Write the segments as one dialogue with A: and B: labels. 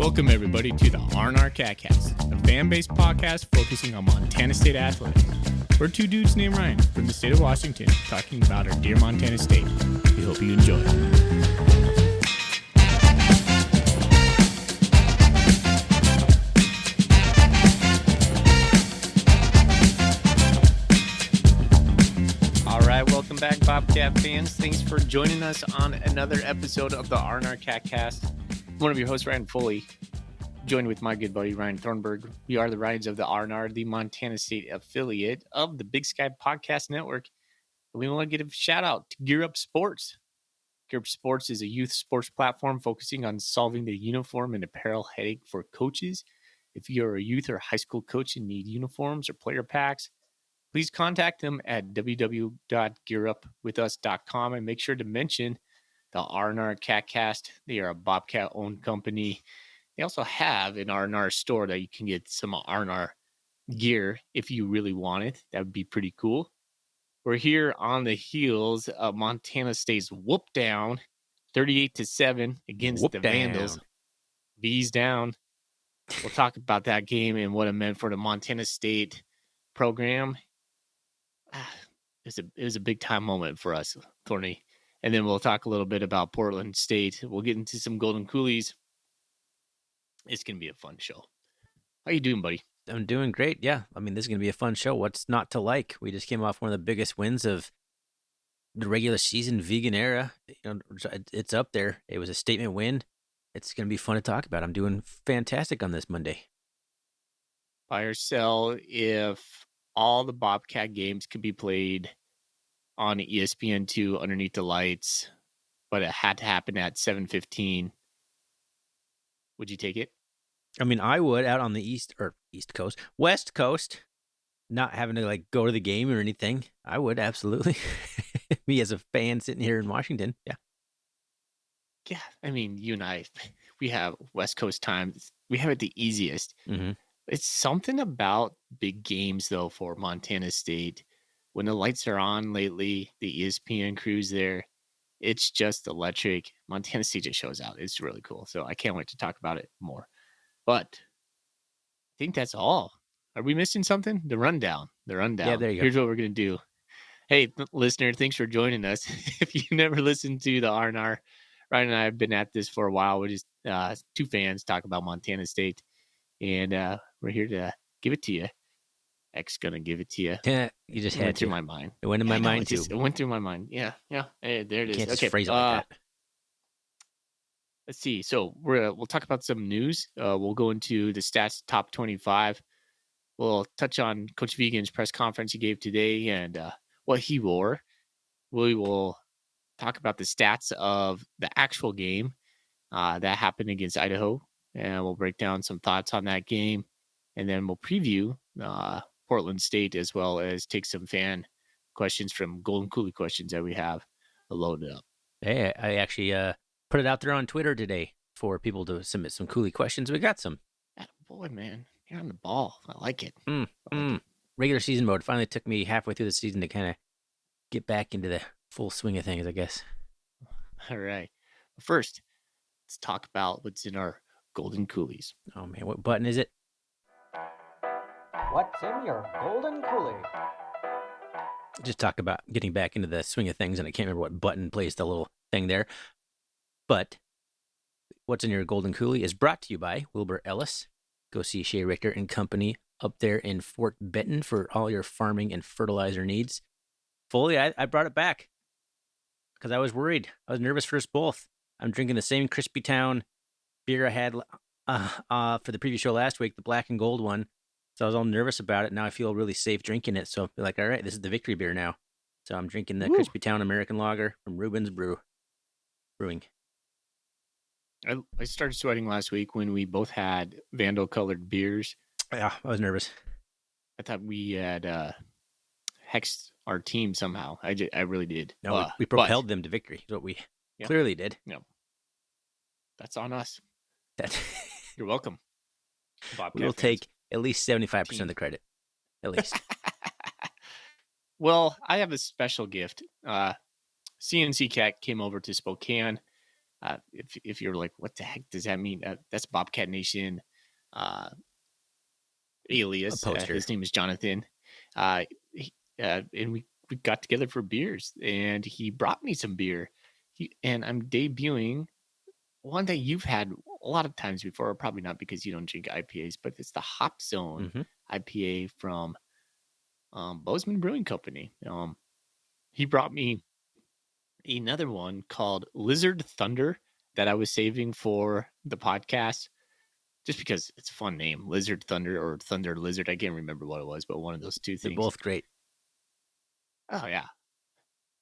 A: Welcome, everybody, to the R&R CatCast, a fan-based podcast focusing on Montana State athletics. We're two dudes named Ryan from the state of Washington talking about our dear Montana State. We hope you enjoy. All right, welcome back, Bobcat fans. Thanks for joining us on another episode of the R&R CatCast. I'm one of your hosts, Ryan Foley, joined with my good buddy, Ryan Thornburg. We are the Ryans of the R&R, the Montana State affiliate of the Big Sky Podcast Network. We want to give a shout out to Gear Up Sports. Gear Up Sports is a youth sports platform focusing on solving the uniform and apparel headache for coaches. If you're a youth or high school coach and need uniforms or player packs, please contact them at www.gearupwithus.com and make sure to mention the R&R CatCast. They are a Bobcat-owned company. They also have an R&R store that you can get some R&R gear if you really want it. That would be pretty cool. We're here on the heels of Montana State's whoop down, 38-7 against the Vandals. V's down. We'll talk about that game and what it meant for the Montana State program. It was a big time moment for us, Thorny. And then we'll talk a little bit about Portland State. We'll get into some Golden Coolies. It's going to be a fun show. How you doing, buddy?
B: I'm doing great. Yeah. I mean, this is going to be a fun show. What's not to like? We just came off one of the biggest wins of the regular season vegan era. It's up there. It was a statement win. It's going to be fun to talk about. I'm doing fantastic on this Monday.
A: Buy or sell if all the Bobcat games could be played on ESPN2 underneath the lights, but it had to happen at 7:15. Would you take it?
B: I mean, I would out on the West Coast, not having to like go to the game or anything. I would absolutely. Me as a fan sitting here in Washington. Yeah.
A: Yeah. I mean, you and I, we have West Coast time. We have it the easiest.
B: Mm-hmm.
A: It's something about big games, though, for Montana State. When the lights are on lately, the ESPN crew's there. It's just electric. Montana State just shows out. It's really cool. So I can't wait to talk about it more. But I think that's all. Are we missing something? The rundown.
B: Yeah, there you go.
A: Here's what we're going to do. Hey, listener, thanks for joining us. If you never listened to the R&R, Ryan and I have been at this for a while. We're just two fans talk about Montana State. And we're here to give it to you. X gonna give it to you.
B: Yeah, you just had
A: went through my mind.
B: It went in my mind too.
A: It went through my mind. Yeah. Hey, there it is.
B: Can't just phrase it like that.
A: Let's see. So we'll talk about some news. We'll go into the stats top 25. We'll touch on Coach Vigen's press conference he gave today and what he wore. We will talk about the stats of the actual game that happened against Idaho, and we'll break down some thoughts on that game, and then we'll preview Portland State as well as take some fan questions from Golden Coolie questions that we have loaded up.
B: Hey, I actually put it out there on Twitter today for people to submit some Coolie questions. We got some.
A: Boy, man, you're on the ball. I like it.
B: Regular season mode. Finally took me halfway through the season to kind of get back into the full swing of things, I guess.
A: All right. But first, let's talk about what's in our Golden Coolies.
B: Oh, man, what button is it?
C: What's in your Golden Coolie?
B: Just talk about getting back into the swing of things, and I can't remember what button plays the little thing there. But what's in your Golden Coolie is brought to you by Wilbur Ellis. Go see Shea Richter and Company up there in Fort Benton for all your farming and fertilizer needs. Foley, I brought it back because I was worried. I was nervous for us both. I'm drinking the same Crispy Town beer I had for the previous show last week, the black and gold one. So I was all nervous about it. Now I feel really safe drinking it. So I feel like, all right, this is the victory beer now. So I'm drinking the Crispy Town American Lager from Rubens Brewing.
A: I started sweating last week when we both had Vandal-colored beers.
B: Yeah, I was nervous.
A: I thought we had hexed our team somehow. I really did.
B: No, we propelled them to victory. Is what we clearly did.
A: No, that's on us.
B: That
A: You're welcome.
B: We'll take at least 75% of the credit. At least.
A: Well, I have a special gift. CNC Cat came over to Spokane If you're like, what the heck does that mean? That's Bobcat Nation
B: A
A: alias.
B: poster.
A: His name is Jonathan. He, and we got together for beers, and he brought me some beer. And I'm debuting one that you've had a lot of times before, or probably not because you don't drink IPAs, but it's the Hop Zone
B: Mm-hmm.
A: IPA from Bozeman Brewing Company. He brought me another one called Lizard Thunder that I was saving for the podcast just because it's a fun name. Lizard Thunder or Thunder Lizard. I can't remember what it was, but one of those two
B: They're
A: things.
B: both great.
A: Oh, yeah.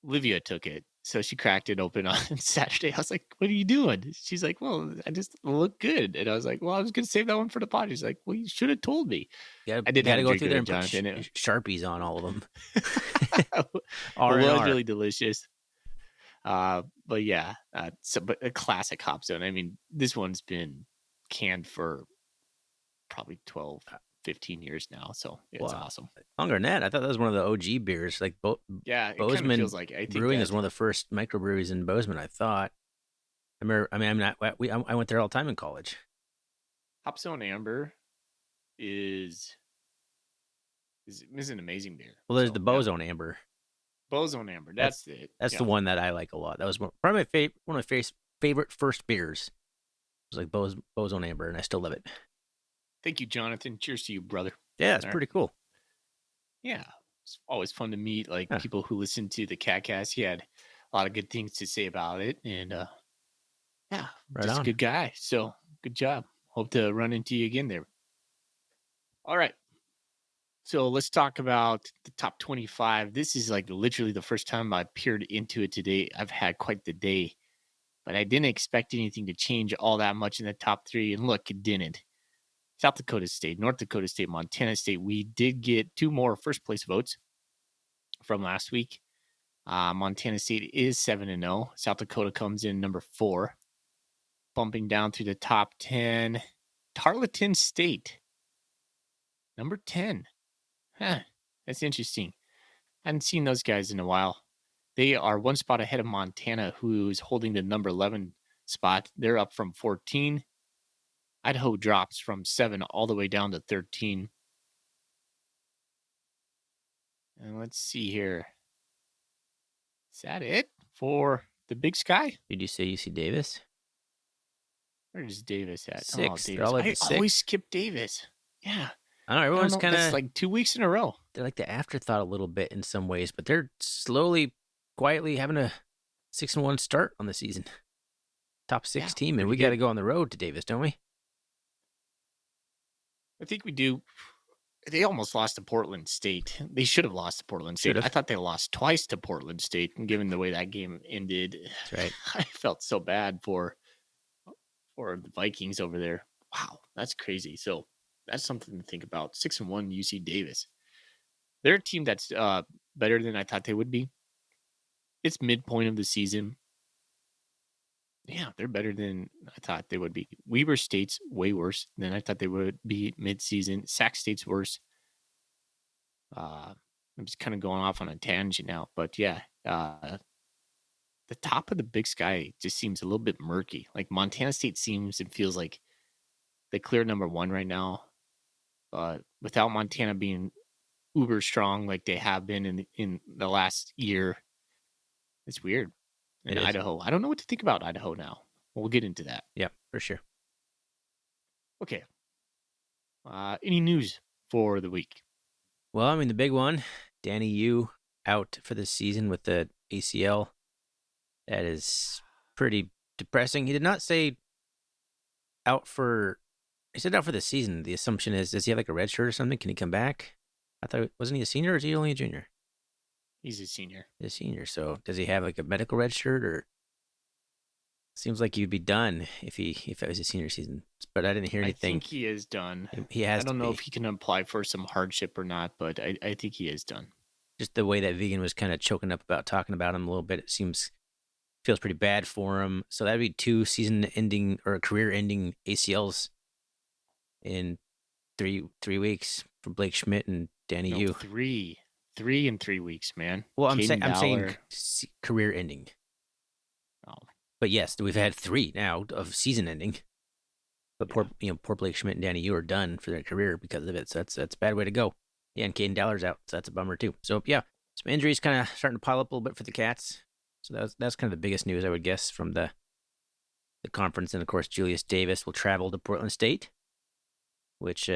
A: Livia took it. So she cracked it open on Saturday. I was like, what are you doing? She's like, well, I just look good. And I was like, well, I was going to save that one for the pod. She's like, well, you should have told me.
B: You
A: I didn't have
B: gotta
A: a
B: go
A: drink
B: through
A: of
B: there
A: it,
B: and put
A: Jonathan. It
B: Sharpies on all of them.
A: it
B: R and
A: was
B: R.
A: really delicious. But yeah, but a classic Hop Zone. I mean, this one's been canned for probably 12, 15 years now. So it's
B: Wow.
A: awesome.
B: Longer than that, I thought that was one of the OG beers. Like
A: Yeah, it kind of
B: Bozeman
A: feels like I think
B: Brewing
A: that
B: is one of the first microbreweries in Bozeman. I thought. I remember. I mean, I'm not. I went there all the time in college.
A: Hop Zone Amber is an amazing beer.
B: Well, there's
A: So
B: the
A: yeah,
B: Bozone Amber.
A: Bozone Amber. That's it.
B: That's
A: Yeah.
B: the one that I like a lot. That was probably one of my favorite first beers. It was like Bozone Amber, and I still love it.
A: Thank you, Jonathan. Cheers to you, brother.
B: Yeah, it's
A: All right.
B: pretty cool.
A: Yeah, it's always fun to meet
B: Huh.
A: people who listen to the Catcast. He had a lot of good things to say about it, and yeah,
B: Right
A: just a
B: on.
A: good guy. So good job. Hope to run into you again there. All right. So let's talk about the top 25. This is like literally the first time I peered into it today. I've had quite the day, but I didn't expect anything to change all that much in the top three. And look, it didn't. South Dakota State, North Dakota State, Montana State. We did get two more first place votes from last week. Montana State is 7-0. South Dakota comes in number 4, bumping down through the top 10. Tarleton State, number 10. Huh, that's interesting. I hadn't seen those guys in a while. They are one spot ahead of Montana, who's holding the number 11 spot. They're up from 14. Idaho drops from 7 all the way down to 13. And let's see here. Is that it for the Big Sky?
B: Did you say UC Davis?
A: Where is Davis at?
B: 6.
A: Oh,
B: They're
A: Davis.
B: all up
A: I
B: to 6.
A: always skip Davis. Yeah.
B: I don't know.
A: I
B: Everyone's
A: don't know.
B: kind
A: That's
B: of
A: like 2 weeks in a row.
B: they're like the afterthought a little bit in some ways, but they're slowly, quietly having a 6-1 start on the season. Top 6
A: Yeah,
B: team, and
A: pretty
B: we got to
A: good.
B: go on the road to Davis, don't we?
A: I think we do. They almost lost to Portland State. They should have lost to Portland State.
B: Should've.
A: I thought they lost twice to Portland State, and given the way that game ended,
B: That's right.
A: I felt so bad for the Vikings over there. Wow, that's crazy. So that's something to think about. 6-1 UC Davis. They're a team that's better than I thought they would be. It's midpoint of the season. Yeah, they're better than I thought they would be. Weber State's way worse than I thought they would be mid-season. Sac State's worse. I'm just kind of going off on a tangent now, but yeah, the top of the Big Sky just seems a little bit murky. Like Montana State seems and feels like they clear number 1 right now, but without Montana being uber strong like they have been in the last year, it's weird. And
B: It is.
A: Idaho, I don't know what to think about Idaho now. We'll get into that.
B: Yeah, for sure.
A: Okay. Any news for the week?
B: Well, I mean, the big one, Danny Yu out for the season with the ACL. That is pretty depressing. He did not say out for. He said out for the season. The assumption is, does he have like a red shirt or something? Can he come back? I thought, wasn't he a senior or is he only a junior?
A: He's a senior.
B: He's a senior. So does he have like a medical red shirt or? Seems like he'd be done if it was a senior season. But I didn't hear anything.
A: I think he is done.
B: He has.
A: I don't know if he can apply for some hardship or not, but I think he is done.
B: Just the way that Vegan was kind of choking up about talking about him a little bit, it feels pretty bad for him. So that'd be 2 season-ending or career-ending ACLs in 3 weeks for Blake Schmidt and Danny
A: No,
B: Yu.
A: 3 in 3 weeks, man.
B: Well, I'm
A: Caden
B: saying
A: Ballard.
B: career-ending.
A: Oh,
B: But yes, we've had 3 now of season ending. But
A: Yeah.
B: poor Blake Schmidt and Danny Yu are done for their career because of it. So that's a bad way to go. Yeah, and Caden Dallar's out, so that's a bummer too. So yeah, some injuries kind of starting to pile up a little bit for the Cats. So that's kind of the biggest news I would guess from the conference. And of course, Julius Davis will travel to Portland State, which the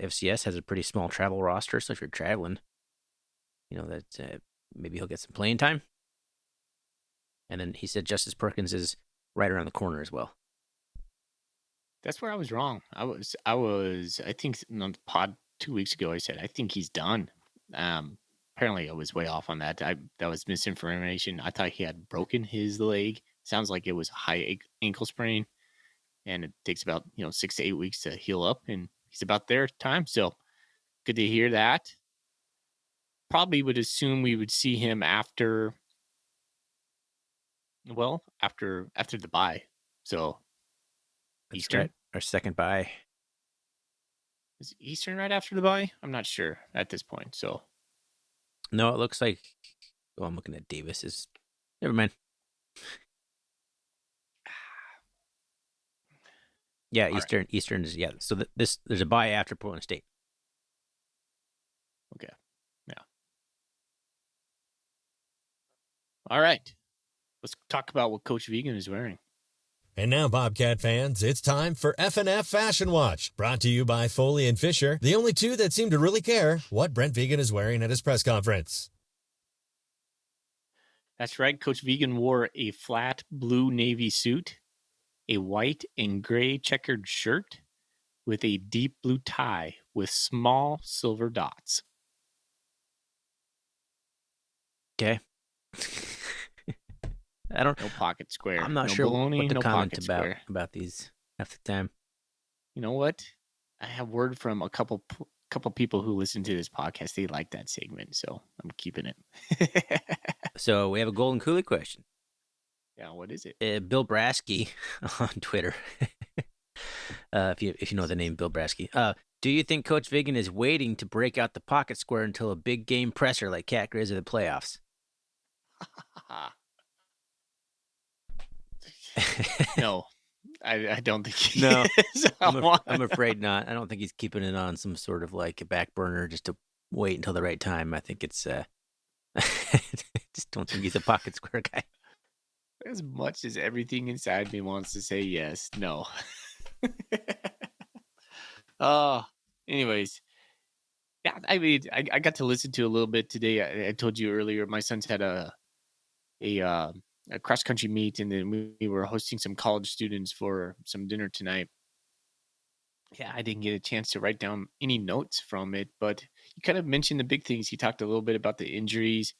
B: FCS has a pretty small travel roster. So if you're traveling, that maybe he'll get some playing time. And then he said Justice Perkins is right around the corner as well.
A: That's where I was wrong. I think on the pod 2 weeks ago I said I think he's done. Apparently I was way off on that. That was misinformation. I thought he had broken his leg. Sounds like it was a high ankle sprain, and it takes about 6 to 8 weeks to heal up, and he's about there time. So good to hear that. Probably would assume we would see him after the bye. So
B: That's
A: Eastern.
B: right. Our second bye.
A: Is Eastern right after the bye? I'm not sure at this point. So
B: No, it looks like. Oh, I'm looking at Davis's. Never mind. Yeah,
A: All
B: Eastern.
A: right.
B: Eastern is So there's a bye after Portland State.
A: Okay. Yeah. All right. Let's talk about what Coach Vegan is wearing.
D: And now, Bobcat fans, it's time for F&F Fashion Watch, brought to you by Foley and Fisher, the only two that seem to really care what Brent Vegan is wearing at his press conference.
A: That's right. Coach Vegan wore a flat blue navy suit, a white and gray checkered shirt with a deep blue tie with small silver dots.
B: Okay. I don't.
A: No pocket square.
B: I'm not
A: no
B: sure
A: baloney,
B: what to
A: no
B: comment
A: pocket square.
B: about these half the time.
A: You know what? I have word from a couple people who listen to this podcast. They like that segment, so I'm keeping it.
B: So we have a Golden Coolie question.
A: Yeah, what is it?
B: Bill Brasky on Twitter. If you know the name Bill Brasky. Do you think Coach Vigan is waiting to break out the pocket square until a big game presser like Cat Grizz or the playoffs?
A: No, I don't think he
B: No,
A: is.
B: I'm afraid not. I don't think he's keeping it on some sort of like a back burner just to wait until the right time. I think it's just don't think he's a pocket square guy.
A: As much as everything inside me wants to say yes, no. Anyways, yeah, I mean, I got to listen to a little bit today. I told you earlier, my son's had a cross country meet, and then we were hosting some college students for some dinner tonight. Yeah, I didn't get a chance to write down any notes from it, but you kind of mentioned the big things. He talked a little bit about the injuries.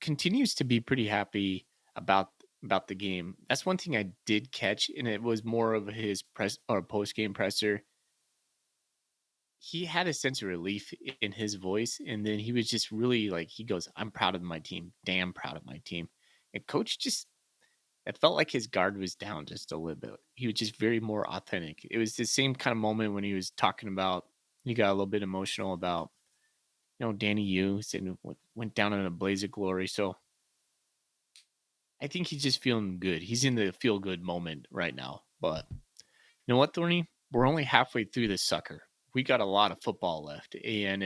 A: Continues to be pretty happy about the game. That's one thing I did catch, and it was more of his press or post game presser. He had a sense of relief in his voice, and then he was just really like, he goes, "I'm proud of my team, damn proud of my team." And coach just, it felt like his guard was down just a little bit. He was just very more authentic. It was the same kind of moment when he was talking about, he got a little bit emotional about, Danny Hughes and went down in a blaze of glory. So I think he's just feeling good. He's in the feel good moment right now. But you know what, Thorny? We're only halfway through this sucker. We got a lot of football left. And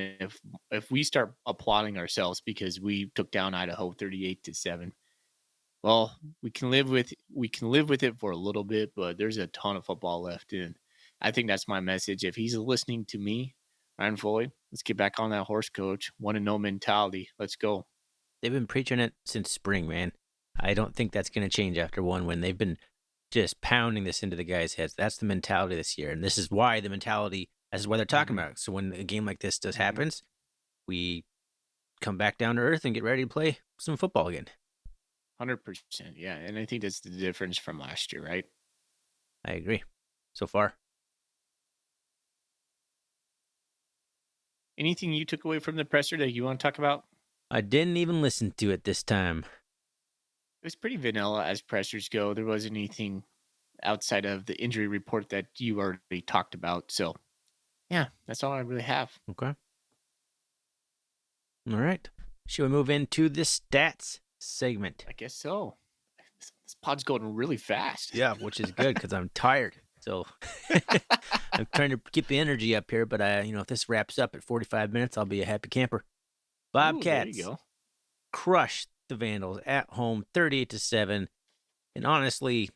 A: if we start applauding ourselves because we took down Idaho 38-7, well, we can live with it for a little bit, but there's a ton of football left. And I think that's my message. If he's listening to me, Ryan Foley, let's get back on that horse, coach. 1-0 mentality. Let's go.
B: They've been preaching it since spring, man. I don't think that's going to change after one win. They've been just pounding this into the guys' heads. That's the mentality this year, and this is why the mentality. This is what they're talking about. So when a game like this does happens, we come back down to earth and get ready to play some football again.
A: 100%, yeah, and I think that's the difference from last year, right?
B: I agree. So far.
A: Anything you took away from the presser that you want to talk about?
B: I didn't even listen to it this time.
A: It was pretty vanilla as pressers go. There wasn't anything outside of the injury report that you already talked about. So, yeah, that's all I really have.
B: Okay. All right. Should we move into the stats? segment.
A: I guess so. This pod's going really fast.
B: Yeah, which is good because I'm tired. So I'm trying to keep the energy up here. But if this wraps up at 45 minutes, I'll be a happy camper.
A: Ooh, there you
B: Bobcats
A: go.
B: crushed the Vandals at home, 38-7, and honestly,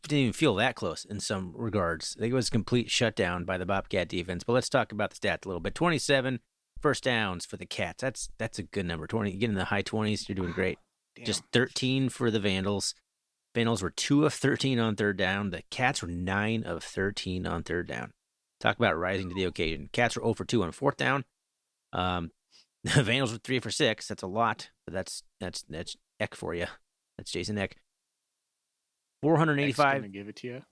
B: didn't even feel that close in some regards. I think it was a complete shutdown by the Bobcat defense. But let's talk about the stats a little bit. 27 first downs for the Cats. That's a good number. 20, you get in the high 20s, you're doing great.
A: Damn.
B: Just 13 for the Vandals. Vandals were 2 of 13 on third down. The Cats were 9 of 13 on third down. Talk about rising to the occasion. Cats were 0 for 2 on fourth down. The Vandals were 3 for 6. That's a lot, but that's Eck for you. That's Jason Eck. 485.
A: Gonna give it to you.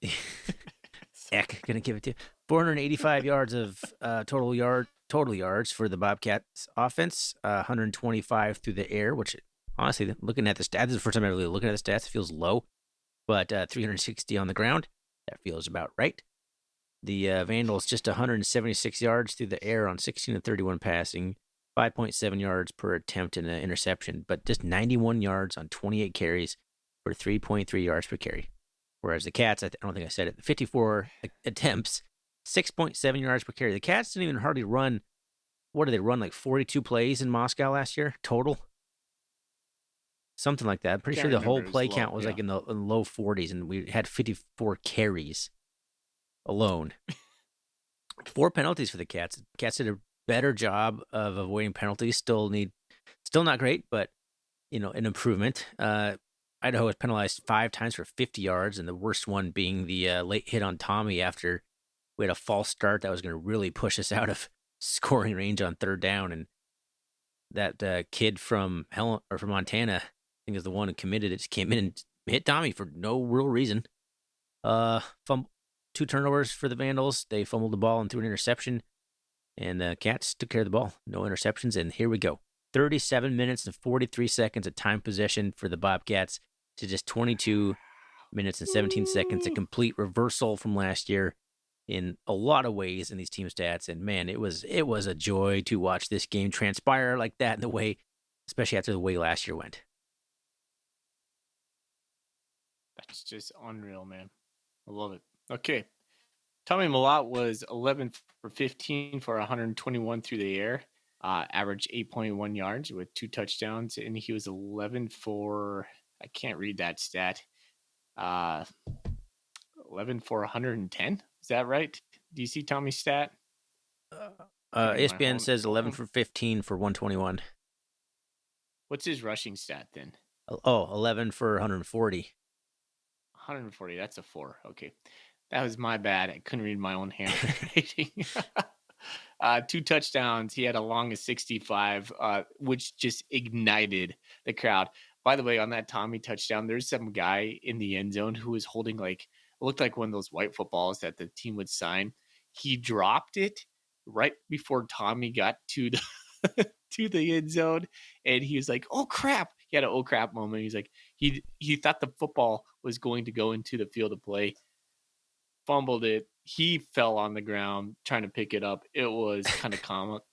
B: Eck gonna give it to you. 485 yards of total yards for the Bobcats offense. 125 through the air, which honestly, looking at the stats, this is the first time I really looking at the stats. It feels low, but 360 on the ground. That feels about right. The Vandals just 176 yards through the air on 16 of 31 passing, 5.7 yards per attempt in an interception, but just 91 yards on 28 carries for 3.3 yards per carry. Whereas the Cats, I don't think I said it, 54 attempts, 6.7 yards per carry. The Cats didn't even hardly run. What did they run? Like 42 plays in Moscow last year total? Something like that. I'm pretty sure the whole play count was like in the low 40s, and we had 54 carries alone. 4 penalties for the Cats. Cats did a better job of avoiding penalties. Still not great, but an improvement. Idaho was penalized 5 times for 50 yards, and the worst one being the late hit on Tommy after we had a false start that was going to really push us out of scoring range on third down. And that kid from Montana, I think is the one who committed it, just came in and hit Tommy for no real reason. 2 turnovers for the Vandals. They fumbled the ball and threw an interception, and the Cats took care of the ball. No interceptions, and here we go. 37 minutes and 43 seconds of time possession for the Bobcats to just 22 minutes and 17 seconds. A complete reversal from last year in a lot of ways in these team stats. And man, it was a joy to watch this game transpire like that in the way, especially after the way last year went.
A: That's just unreal, man. I love it. Okay. Tommy Malott was 11 for 15 for 121 through the air, averaged 8.1 yards with 2 touchdowns, and he was 11 for, I can't read that stat, 11 for 110. Is that right? Do you see Tommy's stat?
B: ESPN says 11 for 15 for 121.
A: What's his rushing stat then?
B: Oh, 11 for 140.
A: 140, that's a 4. Okay. That was my bad. I couldn't read my own handwriting. 2 touchdowns. He had a long of 65, which just ignited the crowd. By the way, on that Tommy touchdown, there's some guy in the end zone who was holding it looked like one of those white footballs that the team would sign. He dropped it right before Tommy got to the to the end zone, and he was like, "Oh crap!" He had an "oh crap" moment. He's like, he thought the football was going to go into the field of play. Fumbled it. He fell on the ground trying to pick it up. It was kind of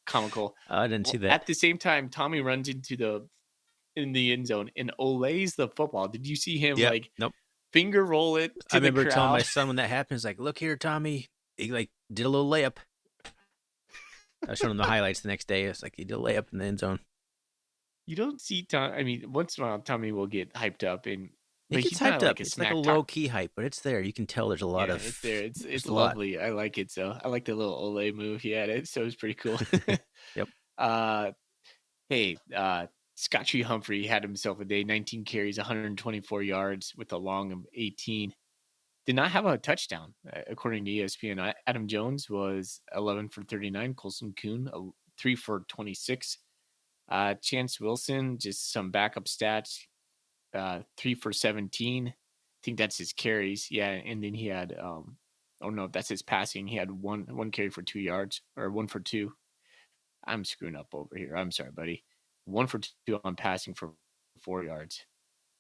A: comical.
B: I didn't see that.
A: At the same time, Tommy runs in the end zone and olays the football. Did you see him
B: Nope.
A: finger roll it to
B: I remember
A: the crowd?
B: telling my son when that happens, like, look here, Tommy. He did a little layup. I showed him the highlights the next day. It's like he did a layup in the end zone.
A: You don't see Tommy. I mean, once in a while, Tommy will get hyped up, and
B: it gets hyped up. It's like a low key hype, but it's there. You can tell there's a lot of.
A: It's there. It's lovely. I like it. So I like the little Olay move he had. It so it's pretty cool.
B: Yep.
A: Hey, Scotty Humphrey had himself a day. 19 carries, 124 yards with a long of 18. Did not have a touchdown, according to ESPN. Adam Jones was 11 for 39. Colson Kuhn, 3 for 26. Chance Wilson, just some backup stats, 3 for 17. I think that's his carries. Yeah, and then he had, that's his passing. He had one carry for 2 yards, or 1 for 2. I'm screwing up over here. I'm sorry, buddy. 1 for 2 on passing for 4 yards.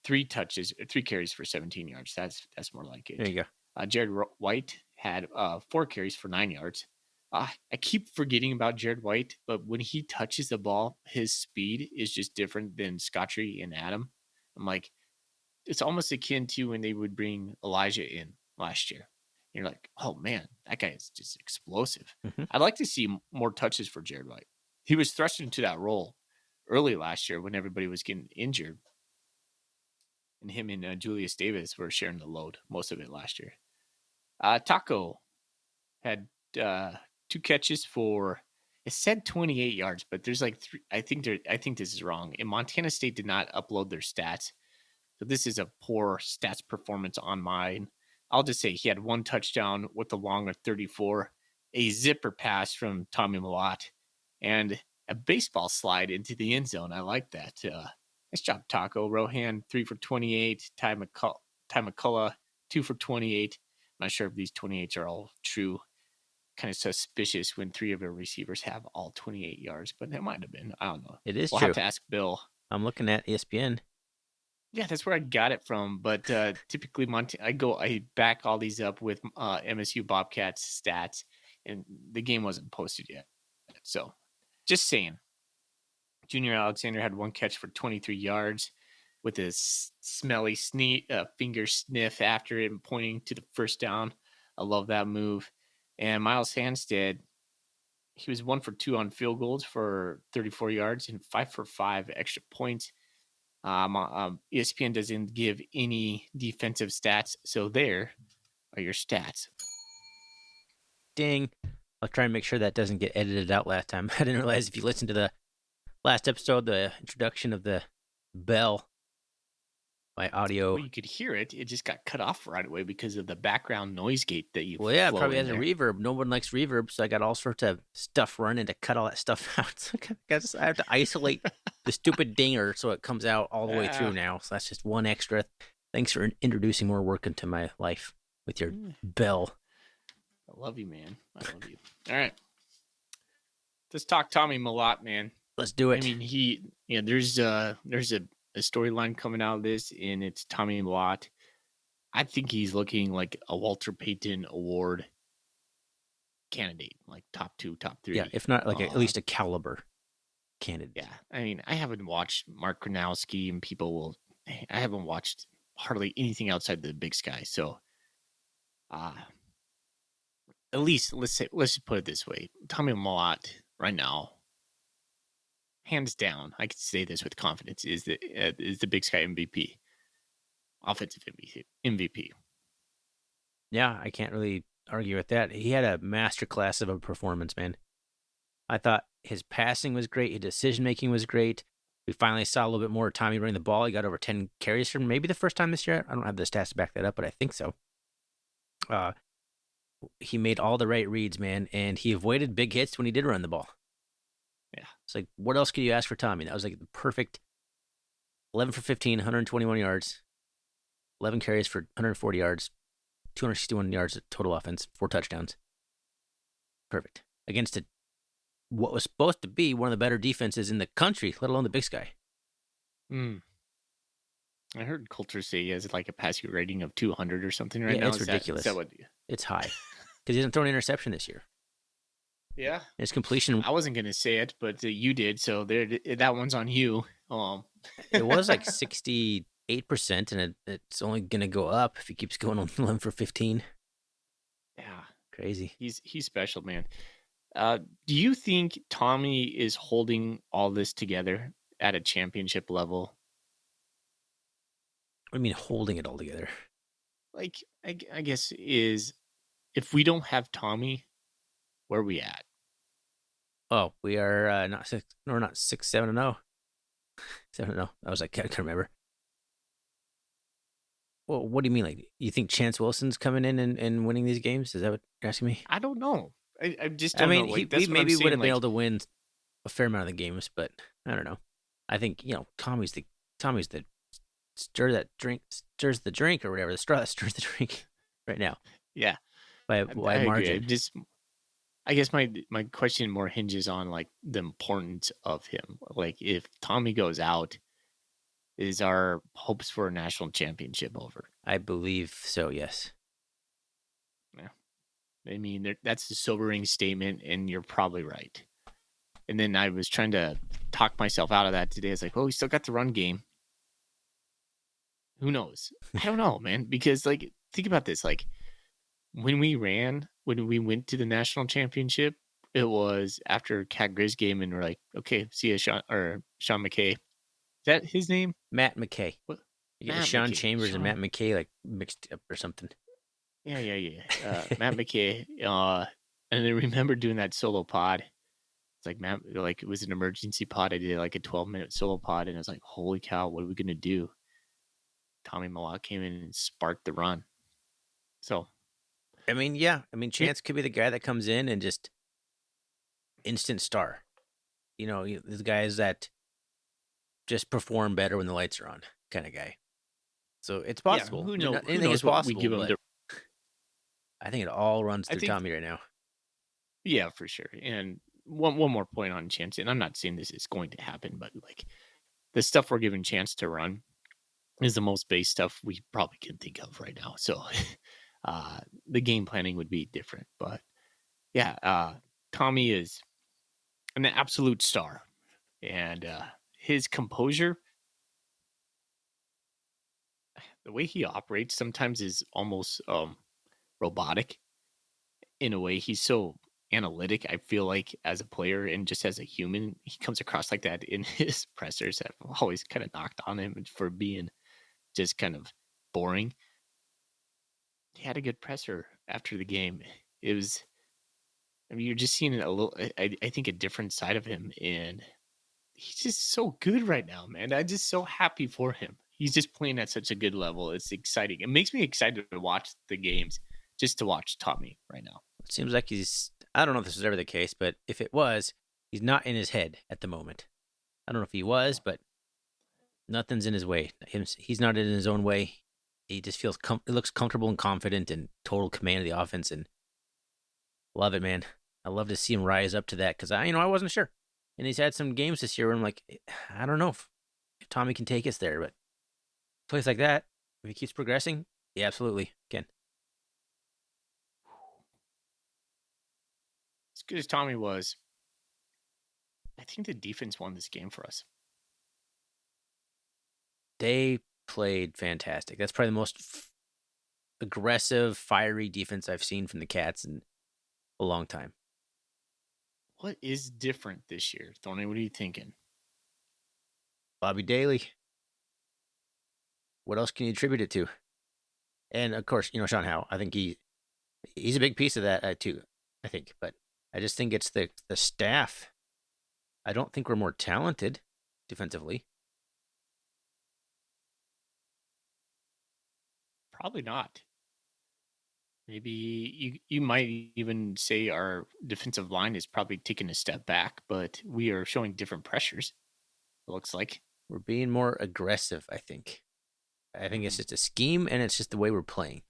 A: 3 carries for 17 yards. That's more like it.
B: There you go.
A: Jared White had 4 carries for 9 yards. I keep forgetting about Jared White, but when he touches the ball, his speed is just different than Scottree and Adam. I'm like, it's almost akin to when they would bring Elijah in last year. You're like, oh man, that guy is just explosive.
B: Mhm.
A: I'd like to see more touches for Jared White. He was thrust into that role early last year when everybody was getting injured, and him and Julius Davis were sharing the load most of it last year. Taco had uh, 2 catches for, it said 28 yards, but there's like three. I think this is wrong. And Montana State did not upload their stats, so this is a poor stats performance on mine. I'll just say he had 1 touchdown with a long of 34, a zipper pass from Tommy Malott, and a baseball slide into the end zone. I like that. Nice job, Taco. Rohan, 3 for 28. Ty McCullough, 2 for 28. I'm not sure if these 28s are all true. Kind of suspicious when 3 of our receivers have all 28 yards, but it might have been. I don't know.
B: It is
A: We'll
B: true.
A: have to ask Bill.
B: I'm looking at ESPN.
A: Yeah, that's where I got it from. But typically, I back all these up with MSU Bobcats stats, and the game wasn't posted yet. So, just saying. Junior Alexander had 1 catch for 23 yards with a smelly finger sniff after it and pointing to the first down. I love that move. And Miles Handstead, he was 1 for 2 on field goals for 34 yards and 5 for 5 extra points. ESPN doesn't give any defensive stats, so there are your stats.
B: Ding. I'll try and make sure that doesn't get edited out last time. I didn't realize if you listened to the last episode, the introduction of the bell, my audio.
A: Well, you could hear it. It just got cut off right away because of the background noise gate that you.
B: Well, yeah, it probably has a reverb. No one likes reverb, so I got all sorts of stuff running to cut all that stuff out. So I guess I have to isolate the stupid dinger so it comes out all the way through now. So that's just one extra. Thanks for introducing more work into my life with your bell.
A: I love you, man. I love you. All right. Let's talk Tommy Malott, man.
B: Let's do it.
A: I mean, there's a storyline coming out of this, and it's Tommy Malott. I think he's looking like a Walter Payton Award candidate, like top 2, top 3.
B: Yeah, if not like at least a caliber candidate.
A: Yeah, I mean, I haven't watched Mark Gronowski, and I haven't watched hardly anything outside the Big Sky. So, at least let's just put it this way: Tommy Malott right now, hands down, I can say this with confidence, is the Big Sky MVP, offensive MVP.
B: Yeah, I can't really argue with that. He had a masterclass of a performance, man. I thought his passing was great. His decision making was great. We finally saw a little bit more of Tommy running the ball. He got over 10 carries for maybe the first time this year. I don't have the stats to back that up, but I think so. He made all the right reads, man, and he avoided big hits when he did run the ball.
A: Yeah.
B: It's like, what else could you ask for Tommy? That was like the perfect 11 for 15, 121 yards, 11 carries for 140 yards, 261 yards of total offense, 4 touchdowns. Perfect. Against what was supposed to be one of the better defenses in the country, let alone the Big Sky.
A: I heard Coulter say he has like a passer rating of 200 or something right now.
B: It's ridiculous. It's high because he hasn't thrown an interception this year.
A: Yeah.
B: His completion.
A: I wasn't going to say it, but you did. So that one's on you.
B: It was like 68%, and it's only going to go up if he keeps going on 11 for 15.
A: Yeah.
B: Crazy.
A: He's special, man. Do you think Tommy is holding all this together at a championship level?
B: What do you mean holding it all together?
A: Like, I guess is if we don't have Tommy, where are we at?
B: Oh, we are not 6. No, we're not 6-7-0. 7-0. I was like, I can't remember. Well, what do you mean? Like, you think Chance Wilson's coming in and winning these games? Is that what you're asking me?
A: I don't know. I just don't know.
B: Like, he maybe would have been able to win a fair amount of the games, but I don't know. I think Tommy's the stirs the drink or whatever. The straw that stirs the drink right now.
A: Yeah,
B: by margin.
A: I guess my question more hinges on like the importance of him. Like if Tommy goes out, is our hopes for a national championship over?
B: I believe so. Yes.
A: Yeah. I mean, that's a sobering statement, and you're probably right. And then I was trying to talk myself out of that today. I was like, "Oh, we still got the run game. Who knows? I don't know, man. Because like, think about this. Like, when we went to the national championship, it was after Cat Grizz game, and we're like, okay, see you, Sean McKay. Is that his name?
B: Matt McKay.
A: What?
B: You get
A: Matt
B: Sean
A: McKay.
B: Chambers and Matt
A: Sean.
B: McKay like mixed up or something.
A: Yeah. Matt McKay. And then remember doing that solo pod. It's like Matt, like it was an emergency pod. I did like a 12-minute solo pod, and I was like, holy cow, what are we gonna do? Tommy Malott came in and sparked the run. So
B: I mean, yeah. I mean, Chance could be the guy that comes in and just instant star. You know, the guys that just perform better when the lights are on, kind of guy. So it's possible.
A: Yeah, who
B: I mean,
A: knows?
B: anything is possible.
A: We give him.
B: I think it all runs
A: I
B: through
A: think,
B: Tommy right now.
A: yeah, for sure. And one more point on Chance, and I'm not saying this is going to happen, but like the stuff we're giving Chance to run is the most base stuff we probably can think of right now. So the game planning would be different. But yeah, Tommy is an absolute star. And his composure, the way he operates sometimes is almost robotic in a way. He's so analytic, I feel like, as a player and just as a human. He comes across like that in his pressers. I've always kind of knocked on him for being just kind of boring. He had a good presser after the game. It was, I mean, you're just seeing a little, I think, a different side of him. And he's just so good right now, man. I'm just so happy for him. He's just playing at such a good level. It's exciting. It makes me excited to watch the games, just to watch Tommy right now.
B: It seems like I don't know if this was ever the case, but if it was, he's not in his head at the moment. I don't know if he was, but nothing's in his way. He's not in his own way. He just feels, he looks comfortable and confident and total command of the offense, and love it, man. I love to see him rise up to that because I wasn't sure. And he's had some games this year where I'm like, I don't know if Tommy can take us there, but plays like that, if he keeps progressing, yeah, absolutely can.
A: As good as Tommy was, I think the defense won this game for us.
B: They played fantastic. That's probably the most aggressive, fiery defense I've seen from the Cats in a long time.
A: What is different this year, Thorny? What are you thinking?
B: Bobby Daly. What else can you attribute it to? And of course, Sean Howe. I think he's a big piece of that too. I think, but I just think it's the staff. I don't think we're more talented defensively.
A: Probably not. Maybe you might even say our defensive line is probably taking a step back, but we are showing different pressures. It looks like
B: We're being more aggressive, I think. I think it's just a scheme, and it's just the way we're playing.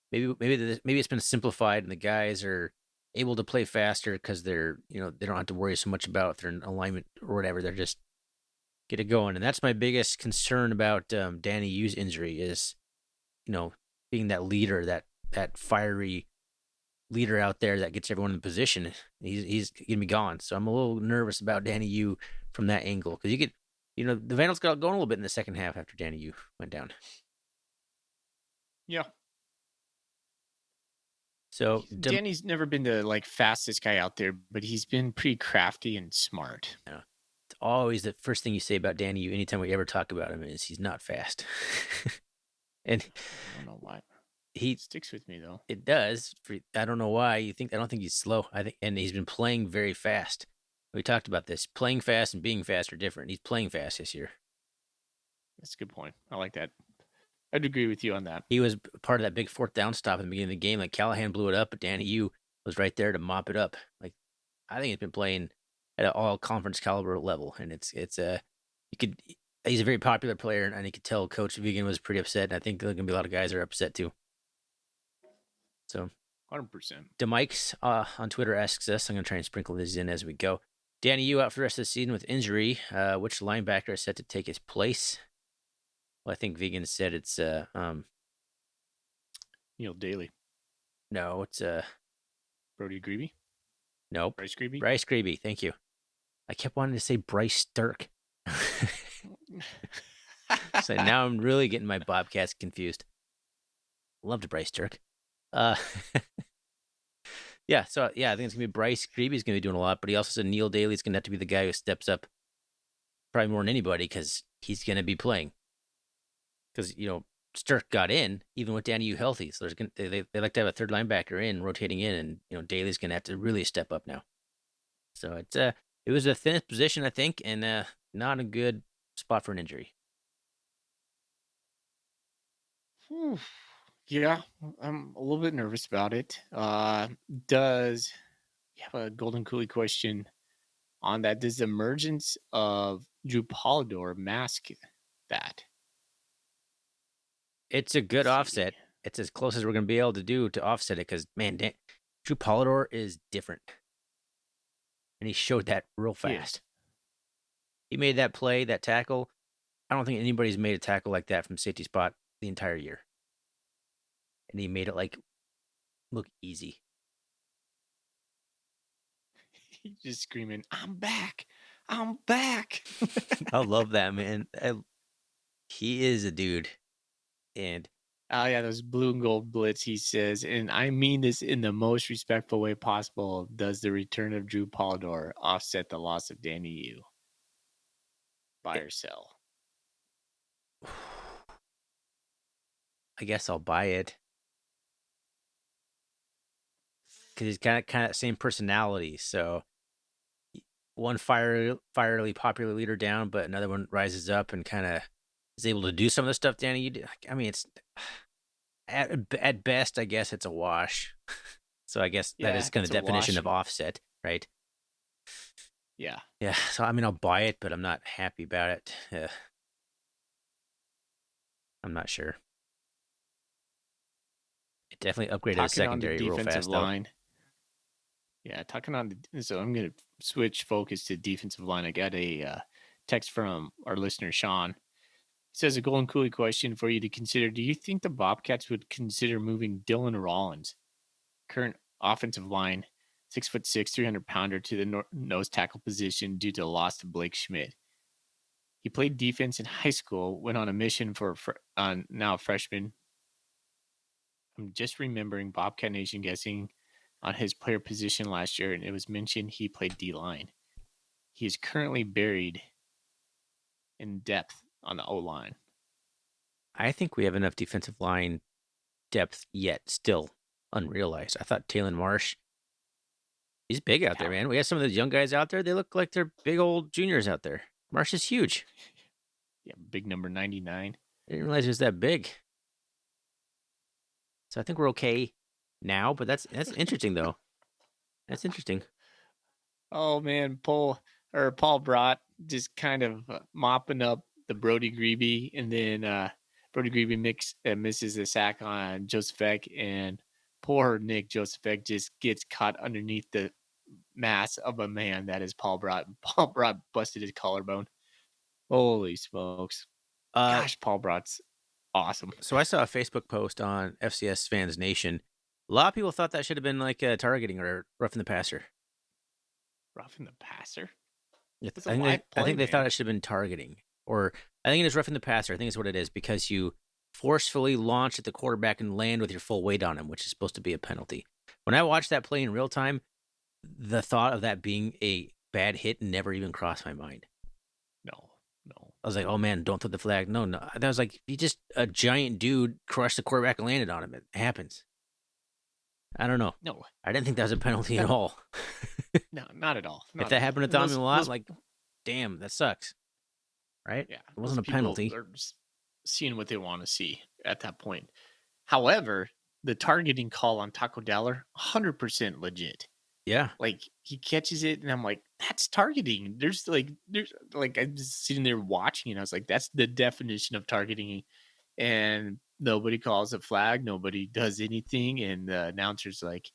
B: Maybe it's been simplified, and the guys are able to play faster because they're they don't have to worry so much about their alignment or whatever. They're just get it going, and that's my biggest concern about Danny Yu's injury is, being that leader, that fiery leader out there that gets everyone in position. He's gonna be gone, so I'm a little nervous about Danny Yu from that angle because you get. The Vandals got going a little bit in the second half after Danny Yu went down.
A: yeah.
B: So
A: Danny's never been the fastest guy out there, but he's been pretty crafty and smart.
B: It's always the first thing you say about Danny Yu anytime we ever talk about him is he's not fast. And
A: I don't know why.
B: He
A: sticks with me though.
B: It does. I don't know why I don't think he's slow. And he's been playing very fast. We talked about this. Playing fast and being fast are different. He's playing fast this year.
A: That's a good point. I like that. I'd agree with you on that.
B: He was part of that big fourth down stop at the beginning of the game. Like Callahan blew it up, but Danny Yu was right there to mop it up. Like I think he's been playing at an all conference caliber level, and he's a very popular player, and you could tell Coach Vigan was pretty upset. And I think there are gonna be a lot of guys that are upset too. So
A: 100%.
B: DeMike's on Twitter asks us. I'm gonna try and sprinkle these in as we go. Danny Yu out for the rest of the season with injury. Which linebacker is set to take his place? Well, I think Vegan said it's
A: Neil Daly.
B: No, it's
A: Brody Greeby?
B: nope.
A: Bryce Greeby?
B: Bryce Greeby. Thank you. I kept wanting to say Bryce Stirk. So now I'm really getting my Bobcats confused. Loved Bryce Stirk. Uh, yeah. So yeah, I think it's gonna be Bryce Greeby's gonna be doing a lot, but he also said Neil Daly's gonna have to be the guy who steps up probably more than anybody because he's gonna be playing. Because Stirk got in even with Danny U healthy, so they like to have a third linebacker in rotating in, and Daly's gonna have to really step up now. So it was the thinnest position I think, and not a good spot for an injury.
A: Whew. Yeah, I'm a little bit nervous about it. Does you have a Golden Coolie question on that? Does the emergence of Drew Polidor mask that?
B: It's a good
A: Let's see.
B: offset. It's as close as we're gonna be able to do to offset it because man, Drew Polidor is different, and he showed that real
A: He
B: fast.
A: is.
B: He made that play, that tackle. I don't think anybody's made a tackle like that from safety spot the entire year, and he made it look easy.
A: He's just screaming, "I'm back! I'm back!"
B: I love that man. He is a dude, and
A: Oh yeah, those blue and gold blitz. He says, and I mean this in the most respectful way possible. Does the return of Drew Polidor offset the loss of Danny U? Buy
B: it,
A: or sell?
B: I guess I'll buy it because he's kind of same personality. So one fierily popular leader down, but another one rises up and kind of is able to do some of the stuff Danny. I mean, it's at best, I guess it's a wash. So I guess that
A: Yeah,
B: is kind of
A: it's a
B: definition
A: wash.
B: of offset, right?
A: Yeah.
B: Yeah. So I mean, I'll buy it, but I'm not happy about it. I'm not sure. It definitely upgraded the
A: Talking on the
B: secondary real
A: defensive
B: fast, though.
A: line. Yeah, talking on so I'm gonna switch focus to defensive line. I got a text from our listener Sean. He says a Golden Coolie question for you to consider. Do you think the Bobcats would consider moving Dylan Rollins, current offensive line, 6'6", 300-pounder, to the nose tackle position due to the loss of Blake Schmidt? He played defense in high school, went on a mission for now a freshman. I'm just remembering Bobcat Nation guessing on his player position last year, and it was mentioned he played D-line. He is currently buried in depth on the O-line.
B: I think we have enough defensive line depth yet, still unrealized. I thought Taylor Marsh, he's big out there, man. We have some of those young guys out there. They look like they're big old juniors out there. Marsh is huge.
A: Yeah, big number 99.
B: I didn't realize he was that big. So I think we're okay now, but that's interesting though. That's interesting.
A: Oh man, Paul Brott just kind of mopping up the Brody Greeby, and then Brody Greeby misses a sack on Joseph, and poor Nick Joseph just gets caught underneath the mass of a man that is Paul Brott. Paul Brott busted his collarbone. Holy smokes! Gosh, Paul Brott's awesome.
B: So I saw a Facebook post on FCS Fans Nation. A lot of people thought that should have been like targeting or roughing the passer.
A: Roughing the passer. It's a
B: I think
A: live play,
B: I think they
A: man.
B: thought it should have been targeting, or I think it is roughing the passer. I think it's what it is because you forcefully launch at the quarterback and land with your full weight on him, which is supposed to be a penalty. When I watched that play in real time, the thought of that being a bad hit never even crossed my mind.
A: No.
B: I was like, oh man, don't throw the flag. No. That was like, he just a giant dude crushed the quarterback and landed on him. It happens. I don't know.
A: No.
B: I didn't think that was a penalty at all.
A: No, not at all. Not
B: If that
A: at all.
B: happened to
A: And
B: Tommy Watt, like, damn, that sucks. Right?
A: yeah,
B: It wasn't a penalty.
A: They're seeing what they want to see at that point. However, the targeting call on Taco Dollar, 100% legit.
B: Yeah.
A: Like he catches it, and I'm like, that's targeting. There's like I'm just sitting there watching, and I was like, that's the definition of targeting. And nobody calls a flag, nobody does anything, and the announcer's like,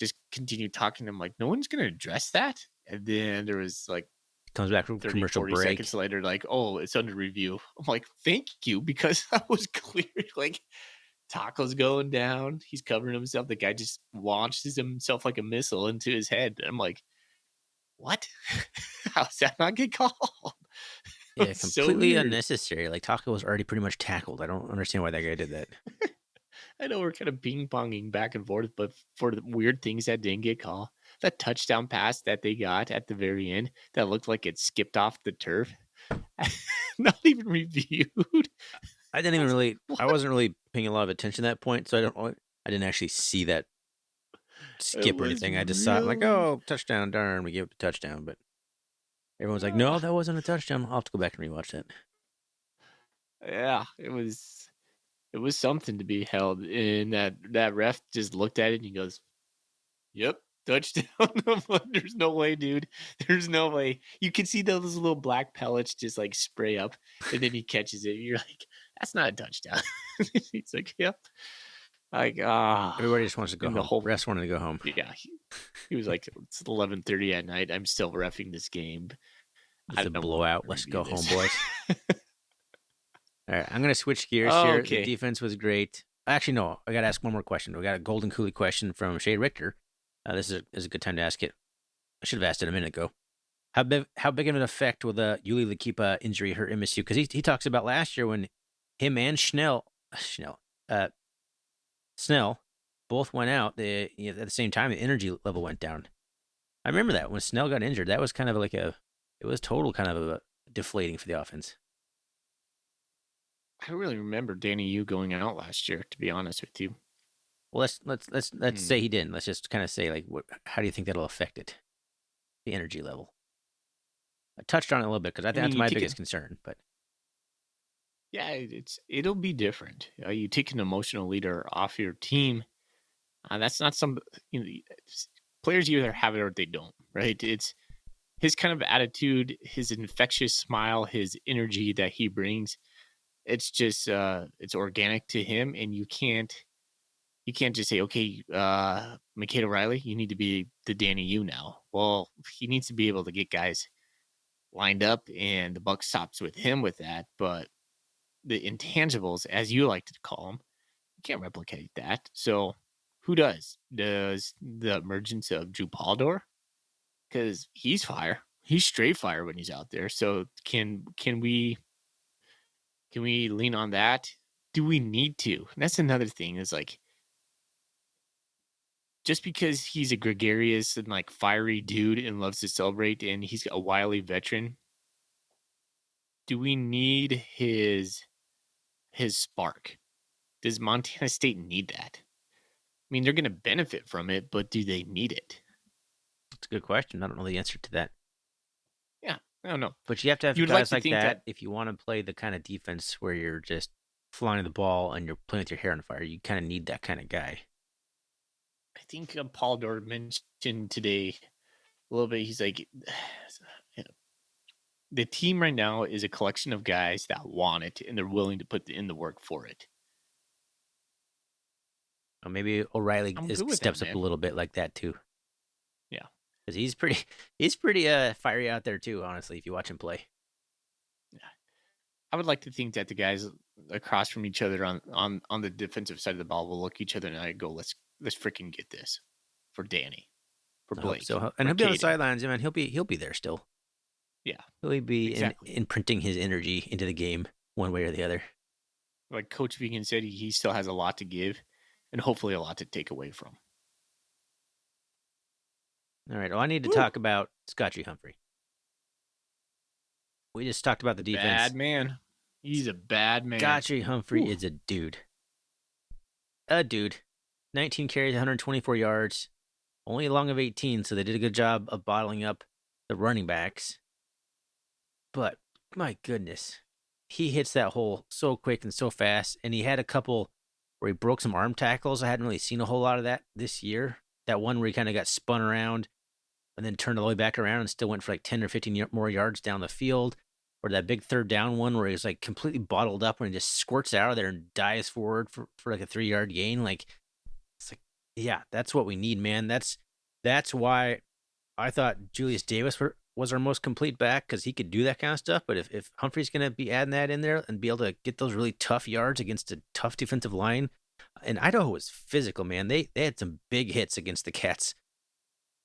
A: just continue talking. I'm like, no one's gonna address that. And then there was like
B: Comes back from
A: 30,
B: commercial
A: 40
B: break.
A: seconds later, like, oh, it's under review. I'm like, thank you, because I was clear. Like, Taco's going down. He's covering himself. The guy just launches himself like a missile into his head. I'm like, what? How's that not get called?
B: Yeah,
A: It's so
B: completely
A: weird.
B: unnecessary. Like Taco was already pretty much tackled. I don't understand why that guy did that.
A: I know we're kind of ping ponging back and forth, but for the weird things that didn't get called, that touchdown pass that they got at the very end that looked like it skipped off the turf, not even reviewed.
B: I didn't
A: I
B: even
A: was like,
B: really. I
A: what?
B: wasn't really paying a lot of attention at that point, so I didn't actually see that
A: It
B: skip or
A: was
B: anything. I just saw it like,
A: really,
B: oh, touchdown, darn, we gave it the touchdown. But everyone's like, no,
A: ah,
B: that wasn't a touchdown. I'll have to go back and rewatch that.
A: yeah, it was something to be held. And that ref just looked at it and he goes, "Yep, touchdown." I'm like, there's no way, dude. There's no way. You can see those little black pellets just like spray up, and then he catches it. You're like, that's not a touchdown. He's like, "Yep." Like,
B: Everybody just wants to go
A: and the
B: home.
A: whole,
B: Refs wanted to go home.
A: yeah, he was like, it's 11:30 at night. I'm still refing this game.
B: It's
A: I
B: a
A: don't want
B: blowout.
A: to
B: Let's
A: review
B: go home,
A: this.
B: boys. All right, I'm gonna switch gears
A: Oh,
B: here. The
A: okay.
B: defense was great. Actually, no, I gotta ask one more question. We got a Golden Coolie question from Shay Richter. This is a good time to ask it. I should have asked it a minute ago. How big of an effect will the Yuli Lakipa injury hurt MSU? Because he talks about last year when him and Snell both went out. At the same time, the energy level went down. I remember that when Snell got injured, that was kind of like it was total kind of a deflating for the offense.
A: I don't really remember Danny Yu going out last year, to be honest with you.
B: Well, let's
A: Hmm.
B: say he didn't. Let's just kind of say like, how do you think that'll affect it, the energy level? I touched on it a little bit because I
A: I
B: think
A: mean,
B: that's
A: you
B: my
A: take
B: biggest
A: it.
B: concern. But
A: Yeah, it'll be different. You take an emotional leader off your team. That's not some, you know, players either have it or they don't, right? It's his kind of attitude, his infectious smile, his energy that he brings. It's just it's organic to him, and you can't just say, okay, Makeda Riley, you need to be the Danny Yu now. Well, he needs to be able to get guys lined up, and the buck stops with him with that. But the intangibles, as you like to call them, you can't replicate that. So who does? Does the emergence of Drew Paldor? Because he's fire. He's straight fire when he's out there. So can we lean on that? Do we need to? And that's another thing. Is like just because he's a gregarious and like fiery dude and loves to celebrate, and he's a wily veteran. Do we need his spark? Does Montana State need that? I mean, they're going to benefit from it, but do they need it?
B: it's a good question. I don't know the answer to that.
A: Yeah, I don't know.
B: But you have to have
A: You'd like
B: guys
A: to
B: like
A: think
B: that
A: that.
B: if you want to play the kind of defense where you're just flying the ball and you're playing with your hair on fire. You kind of need that kind of guy.
A: I think Paul Dor mentioned today a little bit. He's like, the team right now is a collection of guys that want it and they're willing to put in the work for it.
B: Or maybe O'Reilly
A: I'm good with that,
B: steps up a
A: man.
B: little bit like that too.
A: Yeah,
B: Because he's pretty fiery out there too. Honestly, if you watch him play.
A: I would like to think that the guys across from each other on the defensive side of the ball will look each other and go, let's freaking get this for Danny, for
B: I hope
A: Blake,
B: so. And
A: for
B: he'll be on the
A: Caden.
B: sidelines, man. He'll be there still.
A: Yeah,
B: He'll be
A: exactly.
B: imprinting his energy into the game one way or the other.
A: Like Coach Vegan said, he still has a lot to give and hopefully a lot to take away from.
B: All right. Well, I need to talk about Scotchy Humphrey. We just talked about the defense.
A: Bad man. He's a bad man.
B: Scotchy Humphrey is a dude. A dude. 19 carries, 124 yards. Only long of 18, so they did a good job of bottling up the running backs. But, my goodness, he hits that hole so quick and so fast. And he had a couple where he broke some arm tackles. I hadn't really seen a whole lot of that this year. That one where he kind of got spun around and then turned all the way back around and still went for like 10 or 15 more yards down the field. Or that big third down one where he was like completely bottled up and he just squirts out of there and dives forward for like a 3-yard gain. Like, it's like, yeah, that's what we need, man. That's why I thought Julius Davis was our most complete back, because he could do that kind of stuff. But if Humphrey's going to be adding that in there and be able to get those really tough yards against a tough defensive line, And Idaho was physical, man. They had some big hits against the Cats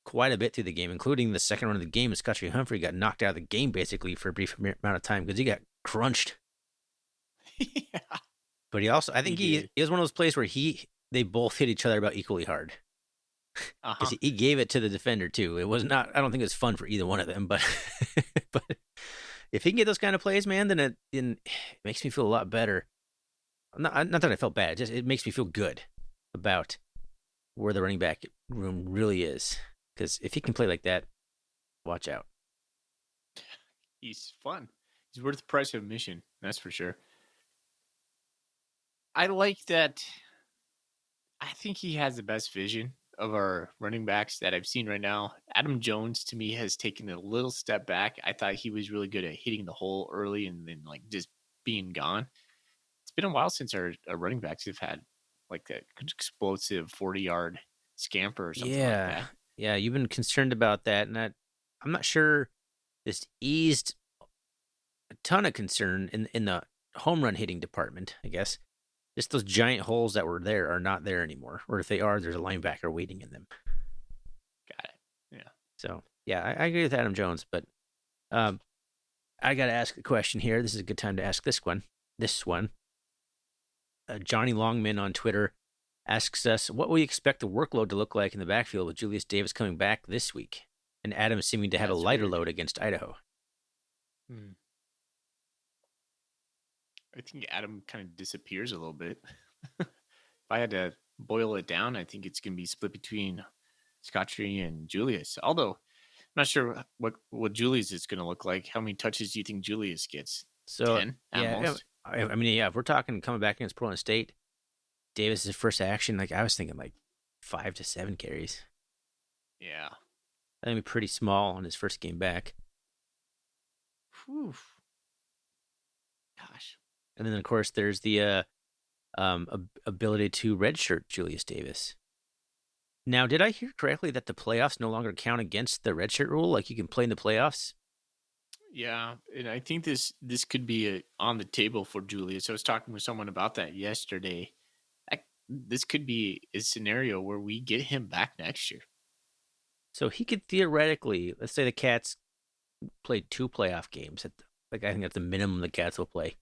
B: quite a bit through the game, including the second run of the game. Scotty Humphrey got knocked out of the game basically for a brief amount of time because he got crunched.
A: Yeah,
B: But he also, I
A: he
B: think he
A: did.
B: was one of those plays where they both hit each other about equally hard because
A: Uh-huh.
B: he gave it to the defender too. It was not. I don't think it was fun for either one of them, but but if he can get those kind of plays, man, then it makes me feel a lot better. Not that I felt bad, just it makes me feel good about where the running back room really is. Because if he can play like that, watch out.
A: He's fun. He's worth the price of admission, that's for sure. I like that. I think he has the best vision of our running backs that I've seen right now. Adam Jones to me has taken a little step back. I thought he was really good at hitting the hole early and then like just being gone. It's been a while since our running backs have had like that explosive 40-yard scamper or something like
B: Yeah,
A: that.
B: yeah, you've been concerned about that, and I'm not sure this eased a ton of concern in the home run hitting department. I guess just those giant holes that were there are not there anymore, or if they are, there's a linebacker waiting in them.
A: Got it. Yeah.
B: So yeah, I agree with Adam Jones, but um, I got to ask a question here. This is a good time to ask this one. This one, Johnny Longman on Twitter asks us, what will you expect the workload to look like in the backfield with Julius Davis coming back this week and Adam seeming to have a
A: That's
B: lighter
A: weird.
B: load against Idaho?
A: Hmm. I think Adam kind of disappears a little bit. If I had to boil it down, I think it's going to be split between Scottree and Julius. Although I'm not sure what Julius is going to look like. How many touches do you think Julius gets?
B: So
A: 10 at
B: yeah,
A: most.
B: I mean, yeah, if we're talking coming back against Portland State, Davis's first action, like I was thinking like 5 to 7 carries.
A: Yeah.
B: I think it'd be pretty small on his first game back.
A: Whew. Gosh.
B: And then of course there's the ability to redshirt Julius Davis. Now, did I hear correctly that the playoffs no longer count against the redshirt rule? Like you can play in the playoffs?
A: Yeah, and I think this could be on the table for Julius. I was talking with someone about that yesterday. This could be a scenario where we get him back next year.
B: So he could theoretically, let's say the Cats played 2 playoff games. I think that's the minimum the Cats will play.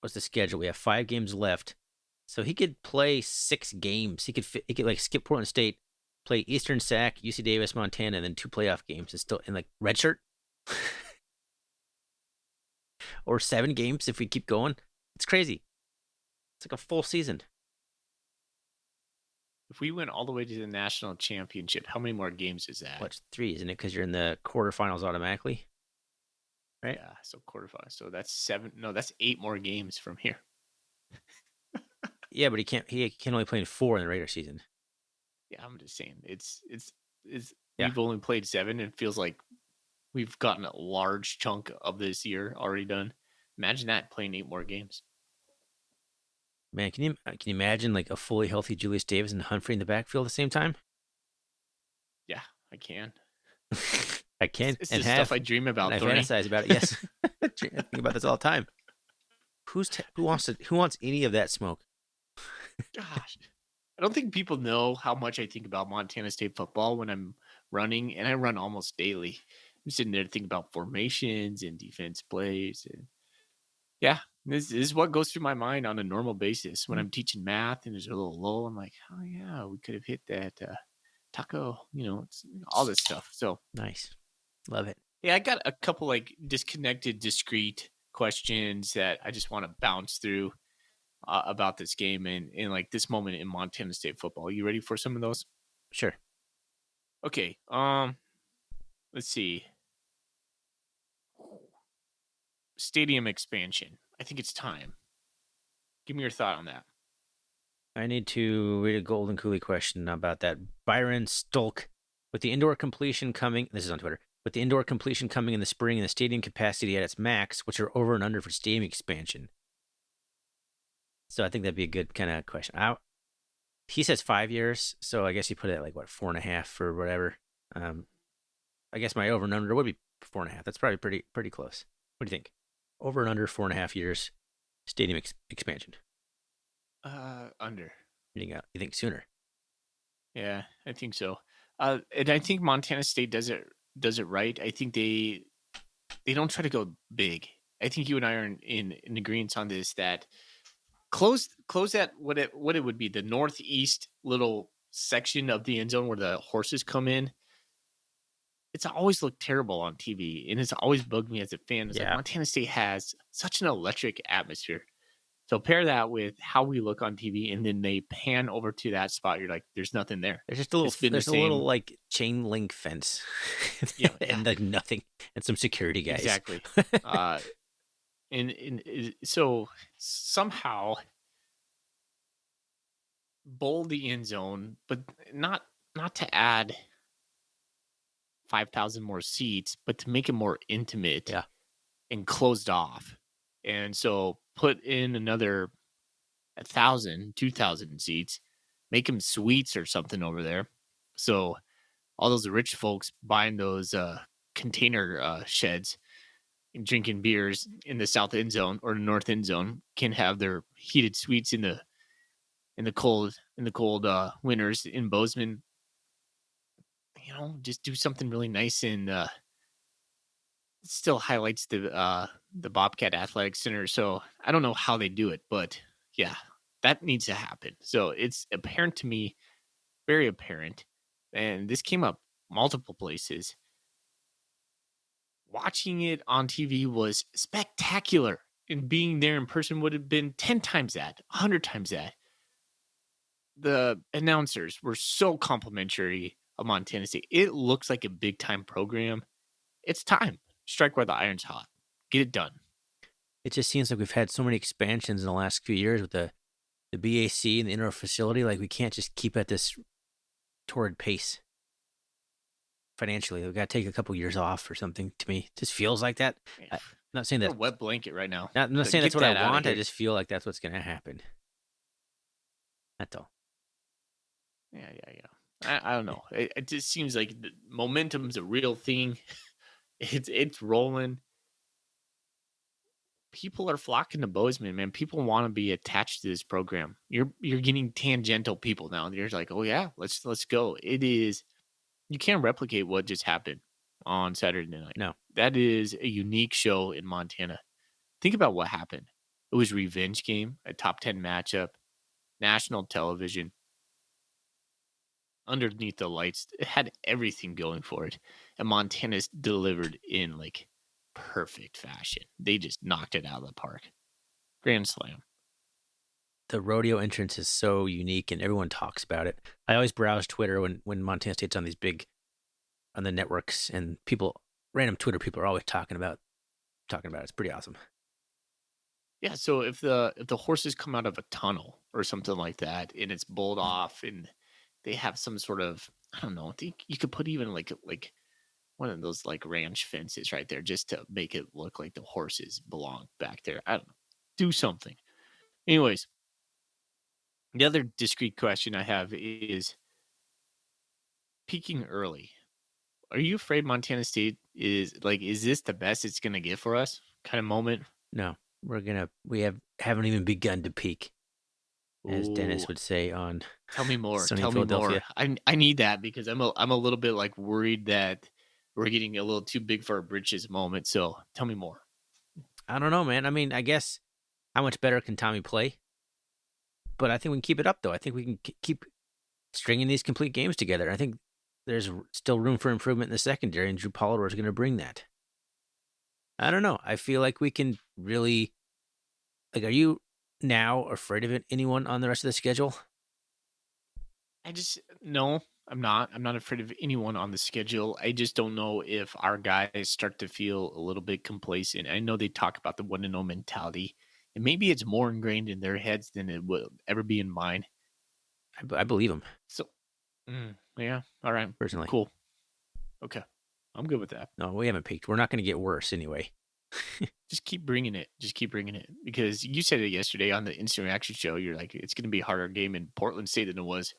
B: What's the schedule? We have 5 games left. So he could play 6 games. He could like skip Portland State, play Eastern Sac, UC Davis, Montana, and then 2 playoff games. It's still in like redshirt. Or 7 games if we keep going. It's crazy. It's like a full season.
A: If we went all the way to the national championship, how many more games is that?
B: What's 3, isn't it? Because you're in the quarterfinals automatically, right?
A: Yeah, so quarterfinals. So that's 7. No, that's 8 more games from here.
B: Yeah, but he can't. He can only play in 4 in the regular season.
A: Yeah, I'm just saying it's
B: Yeah,
A: we've only played 7 and it feels like we've gotten a large chunk of this year already done. Imagine that playing 8 more games.
B: man. Can you imagine like a fully healthy Julius Davis and Humphrey in the backfield at the same time?
A: Yeah, I can.
B: I can
A: It's
B: and
A: the stuff
B: have,
A: I dream
B: and
A: about,
B: I
A: Thorny.
B: fantasize about it. Yes, I think about this all the time. Who wants any of that smoke?
A: Gosh, I don't think people know how much I think about Montana State football when I'm running, and I run almost daily. I'm sitting there thinking about formations and defense plays, and yeah, this is what goes through my mind on a normal basis when I'm teaching math. And there's a little lull. I'm like, oh yeah, we could have hit that taco, it's all this stuff. So
B: Nice, love it.
A: yeah, I got a couple like disconnected, discrete questions that I just want to bounce through about this game and in like this moment in Montana State football. You ready for some of those?
B: Sure.
A: Okay. Let's see. Stadium expansion. I think it's time. Give me your thought on that.
B: I need to read a Golden Coolie question about that. Byron Stolk, with the indoor completion coming, this is on Twitter, with the indoor completion coming in the spring and the stadium capacity at its max, which are over and under for stadium expansion. So I think that'd be a good kind of question. He says 5 years, so I guess he put it at like, what, 4.5 or whatever. I guess my over and under would be 4.5. That's probably pretty close. What do you think? Over and under 4.5 years, stadium expansion.
A: Under.
B: You think sooner?
A: Yeah, I think so. And I think Montana State does it right. I think they don't try to go big. I think you and I are in agreement on this that close that what it would be the northeast little section of the end zone where the horses come in. It's always looked terrible on TV, and it's always bugged me as a fan. It's like
B: Yeah.
A: Montana State has such an electric atmosphere. So pair that with how we look on TV, and then they pan over to that spot. You're like, there's nothing there.
B: There's just a little.
A: It's been the
B: There's a little
A: same.
B: like chain link fence,
A: Yeah, yeah,
B: and like nothing, and some security guys.
A: exactly. And so somehow bowl the end zone, but not to add 5,000 more seats, but to make it more intimate
B: Yeah.
A: and closed off. And so put in another 1,000, 2,000 seats, make them suites or something over there. So all those rich folks buying those container sheds and drinking beers in the south end zone or the north end zone can have their heated suites in the cold winters in Bozeman. Just do something really nice and it still highlights the Bobcat Athletic Center. So I don't know how they do it, but yeah, that needs to happen. So it's apparent to me, very apparent, and this came up multiple places. Watching it on TV was spectacular, and being there in person would have been 10 times that, 100 times that. The announcers were so complimentary of Montana State. It looks like a big time program. It's time. Strike while the iron's hot. Get it done.
B: It just seems like we've had so many expansions in the last few years with the BAC and the indoor facility. Like we can't just keep at this torrid pace. Financially, we've got to take a couple years off or something. To me, it just feels like that. I'm not saying
A: You're
B: that.
A: a wet blanket right now.
B: I'm not saying
A: Get
B: that's what
A: that
B: I
A: outta
B: want. I
A: here.
B: just feel like that's what's going to happen. That's all.
A: Yeah. I don't know. It just seems like the momentum's a real thing. It's rolling. People are flocking to Bozeman, man. People want to be attached to this program. You're getting tangential people now. You're like, oh yeah, let's go. It is. You can't replicate what just happened on Saturday night.
B: No.
A: That is a unique show in Montana. Think about what happened. It was a revenge game, a top 10 matchup, national television, underneath the lights. It had everything going for it. And Montana's delivered in like perfect fashion. They just knocked it out of the park. Grand slam.
B: The rodeo entrance is so unique and everyone talks about it. I always browse Twitter when Montana State's on on the networks, and random Twitter people are always talking about it. It's pretty awesome.
A: Yeah, so if the horses come out of a tunnel or something like that and it's bowled off and they have some sort of, I don't know, I think you could put even like one of those like ranch fences right there just to make it look like the horses belong back there. I don't know. Do something. Anyways, the other discrete question I have is peaking early. Are you afraid Montana State is this the best it's gonna get for us kind of moment?
B: No, haven't even begun to peak, as Dennis
A: Ooh,
B: would say on
A: tell me more.
B: sunny
A: Tell me more.
B: Philadelphia.
A: I need that because I'm a little bit like worried that we're getting a little too big for our britches moment. So tell me more.
B: I don't know, man. I mean, I guess how much better can Tommy play? But I think we can keep it up, though. I think we can keep stringing these complete games together. I think there's still room for improvement in the secondary, and Drew Pollard is going to bring that. I don't know. I feel like we can really, are you now afraid of anyone on the rest of the schedule?
A: No, I'm not. I'm not afraid of anyone on the schedule. I just don't know if our guys start to feel a little bit complacent. I know they talk about the 1-0 mentality, and maybe it's more ingrained in their heads than it will ever be in mine.
B: I believe him.
A: So, yeah. All right.
B: Personally.
A: Cool. Okay. I'm good with that.
B: No, we haven't peaked. We're not going to get worse anyway.
A: Just keep bringing it. Because you said it yesterday on the Instant Reaction show. You're like, it's going to be a harder game in Portland State than it was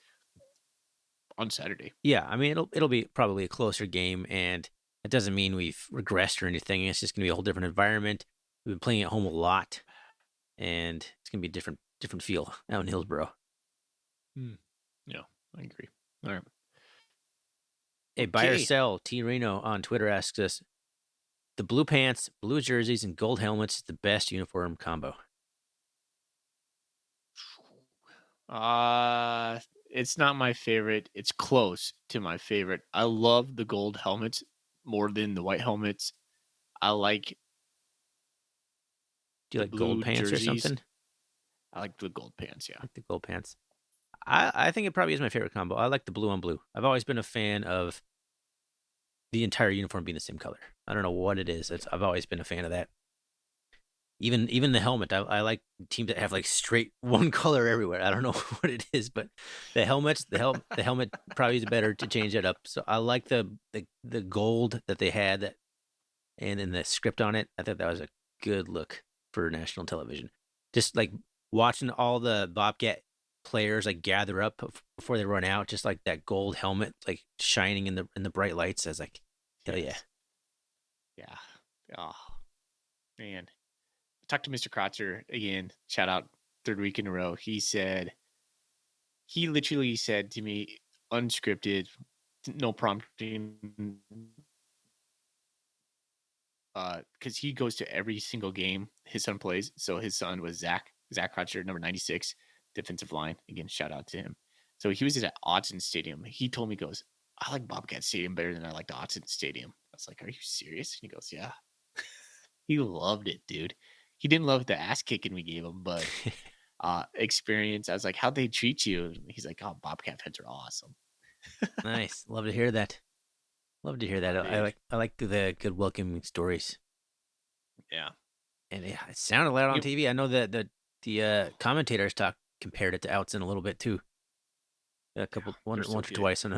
A: on Saturday.
B: Yeah, I mean, it'll be probably a closer game, and it doesn't mean we've regressed or anything. It's just going to be a whole different environment. We've been playing at home a lot, and it's going to be a different different feel out in Hillsboro.
A: Yeah, I agree. All right.
B: Hey, buy or
A: Okay.
B: sell. T Reno on Twitter asks us, the blue pants, blue jerseys, and gold helmets is the best uniform combo.
A: It's not my favorite. It's close to my favorite. I love the gold helmets more than the white helmets. I like
B: Do you
A: the
B: like gold
A: blue
B: pants or
A: jerseys.
B: something?
A: I like the gold pants. Yeah.
B: Like the gold pants. I think it probably is my favorite combo. I like the blue on blue. I've always been a fan of the entire uniform being the same color. I don't know what it is. I've always been a fan of that. Even the helmet. I like teams that have like straight one color everywhere. I don't know what it is, but the helmets, the helmet probably is better to change it up. So I like the gold that they had that, and then the script on it. I thought that was a good look for national television. Just like watching all the Bobcat players like gather up before they run out, just like that gold helmet like shining in the bright lights. I was like, hell yeah.
A: Yes. Yeah. Oh man. I talked to Mr. Kratzer again. Shout out, third week in a row. He literally said to me, unscripted, no prompting, because he goes to every single game his son plays. So his son was Zach Kratzer, number 96, defensive line. Again, shout out to him. So he was at Autzen Stadium. He told me, goes, I like Bobcat Stadium better than I like the Autzen Stadium. I was like, are you serious? And he goes, yeah. He loved it, dude. He didn't love the ass kicking we gave him, but experience. I was like, how'd they treat you? And he's like, oh, Bobcat fans are awesome.
B: Nice. Love to hear that. Love to hear that.
A: Big.
B: I like the good welcoming stories.
A: Yeah.
B: And it sounded loud on
A: You,
B: TV. I know that the commentators compared it to Outson a little bit too. A couple
A: they're
B: once
A: so
B: or
A: good.
B: twice, and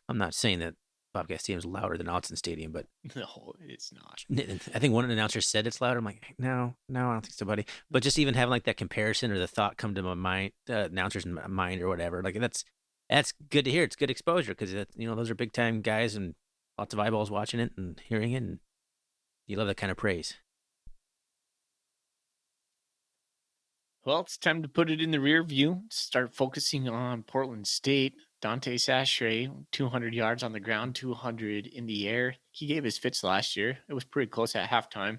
B: I'm not saying that Bobcat Stadium is louder than Outson Stadium, but
A: No, it's not.
B: I think one announcer said it's louder. I'm like, no, I don't think so, buddy. But just even having like that comparison or the thought come to my mind, announcer's mind or whatever, like that's good to hear. It's good exposure because those are big time guys and lots of eyeballs watching it and hearing it, and you love that kind of praise.
A: Well, it's time to put it in the rear view. Start focusing on Portland State. Dante Sachere, 200 yards on the ground, 200 in the air. He gave his fits last year. It was pretty close at halftime.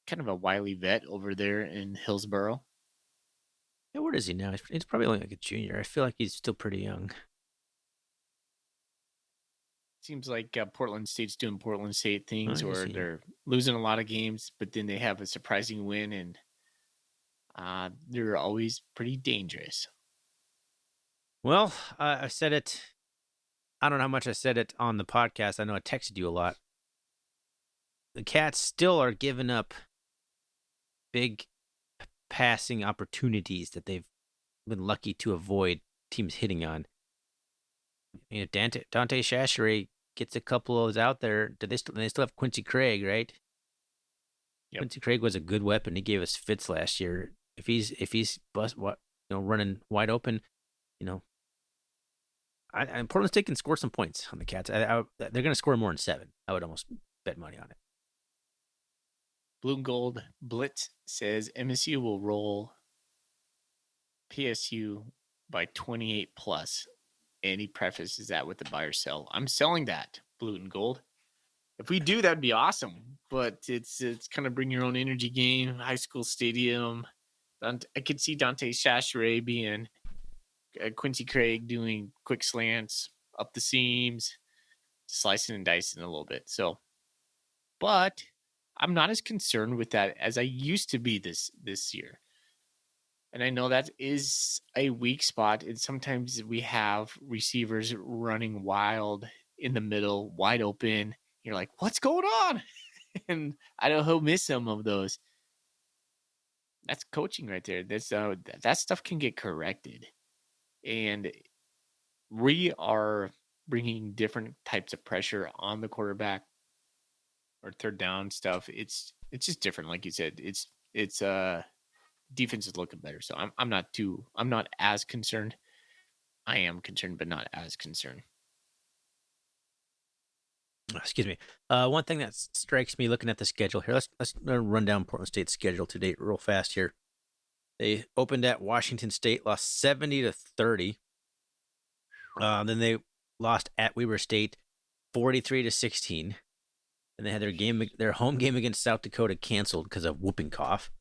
A: Kind of a wily vet over there in Hillsboro.
B: Yeah, where is he now? He's probably only like a junior. I feel like he's still pretty young.
A: Seems like Portland State's doing Portland State
B: Oh,
A: things,
B: I guess
A: or
B: he.
A: they're losing a lot of games, but then they have a surprising win, and they're always pretty dangerous.
B: Well, I said it. I don't know how much I said it on the podcast. I know I texted you a lot. The Cats still are giving up big passing opportunities that they've been lucky to avoid teams hitting on. Dante Chachere gets a couple of those out there. They still have Quincy Craig, right?
A: Yep.
B: Quincy Craig was a good weapon. He gave us fits last year. If he's running wide open, you know, Portland State can score some points on the Cats. They're going to score more than 7. I would almost bet money on it.
A: Blue and Gold Blitz says MSU will roll PSU by 28 plus. And he prefaces that with the buy or sell. I'm selling that, Blue and Gold. If we do, that'd be awesome. But it's kind of bring your own energy game, high school stadium. I could see Dante Chachere being Quincy Craig doing quick slants up the seams, slicing and dicing a little bit. So, but I'm not as concerned with that as I used to be this year. And I know that is a weak spot. And sometimes we have receivers running wild in the middle, wide open. You're like, what's going on? And Idaho miss some of those. That's coaching right there. That stuff can get corrected. And we are bringing different types of pressure on the quarterback or third down stuff. It's just different. Like you said, it's defense is looking better. So I'm not as concerned. I am concerned, but not as concerned.
B: Excuse me. One thing that strikes me looking at the schedule here. Let's run down Portland State's schedule to date real fast here. They opened at Washington State, lost 70-30. Then they lost at Weber State, 43-16. And they had their home game against South Dakota canceled because of whooping cough.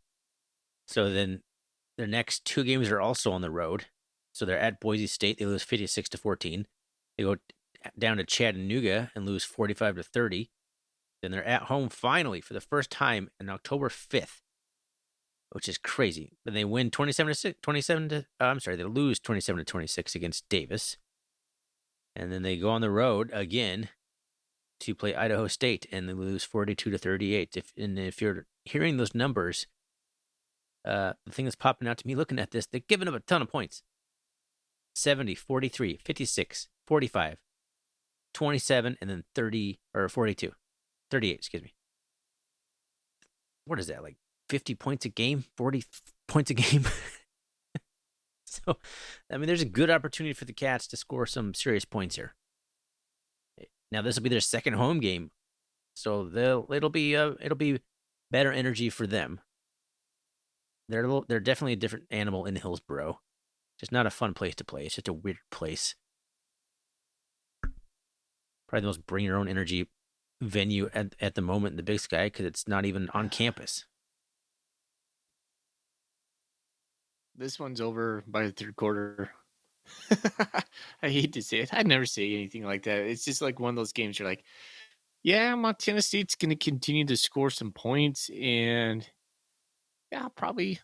B: So then their next 2 games are also on the road. So they're at Boise State. They lose 56-14. They go down to Chattanooga and lose 45-30. Then they're at home finally for the first time on October 5th, which is crazy. But they win 27-6, they lose 27-26 against Davis. And then they go on the road again to play Idaho State, and they lose 42-38. If you're hearing those numbers, the thing that's popping out to me looking at this, they're giving up a ton of points. 70, 43, 56, 45, 27, and then 30 or 42. 38, excuse me. What is that, like 50 points a game? 40 points a game? So, I mean, there's a good opportunity for the Cats to score some serious points here. Now, this will be their second home game, so it'll be better energy for them. They're definitely a different animal in Hillsboro. Just not a fun place to play. It's just a weird place. Probably the most bring your own energy venue at the moment in the Big Sky because it's not even on campus.
A: This one's over by the third quarter. I hate to say it. I never say anything like that. It's just like one of those games you're like, yeah, Montana State's going to continue to score some points, and yeah, probably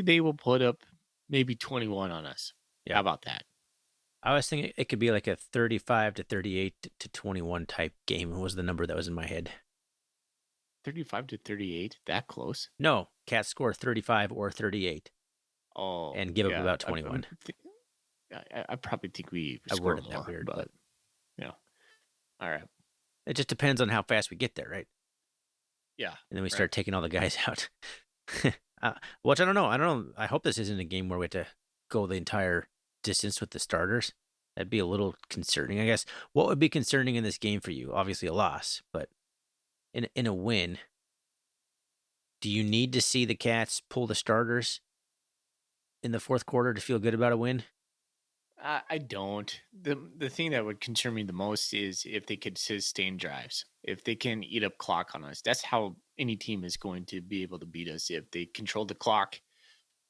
A: they will put up maybe 21 on us.
B: Yeah.
A: How about that?
B: I was thinking it could be like a 35-38-21 type game was the number that was in my head.
A: 35-38? That close?
B: No, Cats score 35 or 38.
A: Oh,
B: and give up about 21.
A: I probably think we
B: I
A: score
B: worded
A: more,
B: that weird,
A: but yeah. All right.
B: It just depends on how fast we get there, right?
A: Yeah.
B: And then we start taking all the guys out. Which I don't know. I hope this isn't a game where we have to go the entire distance with the starters. That'd be a little concerning, I guess. What would be concerning in this game for you? Obviously a loss, but in a win, do you need to see the Cats pull the starters in the fourth quarter to feel good about a win?
A: I don't. The thing that would concern me the most is if they could sustain drives. If they can eat up clock on us. That's how any team is going to be able to beat us, if they control the clock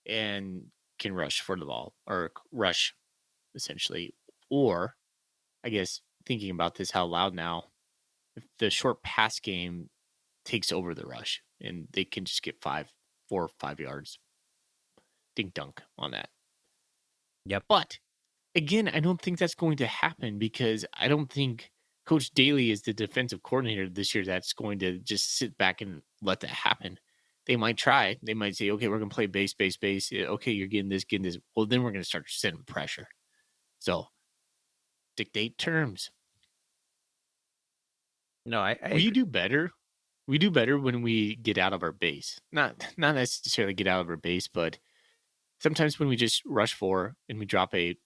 A: and can rush for the ball, or rush essentially. Or, I guess, thinking about this out loud now, if the short pass game takes over the rush and they can just get 4 or 5 yards, dink dunk on that.
B: Yep.
A: But again, I don't think that's going to happen, because I don't think Coach Daly is the defensive coordinator this year that's going to just sit back and let that happen. They might try. They might say, okay, we're going to play base. Okay, you're getting this. Well, then we're going to start setting pressure. So, dictate terms.
B: No, I
A: We do better. We do better when we get out of our base. Not necessarily get out of our base, but sometimes when we just rush 4 and we drop 8.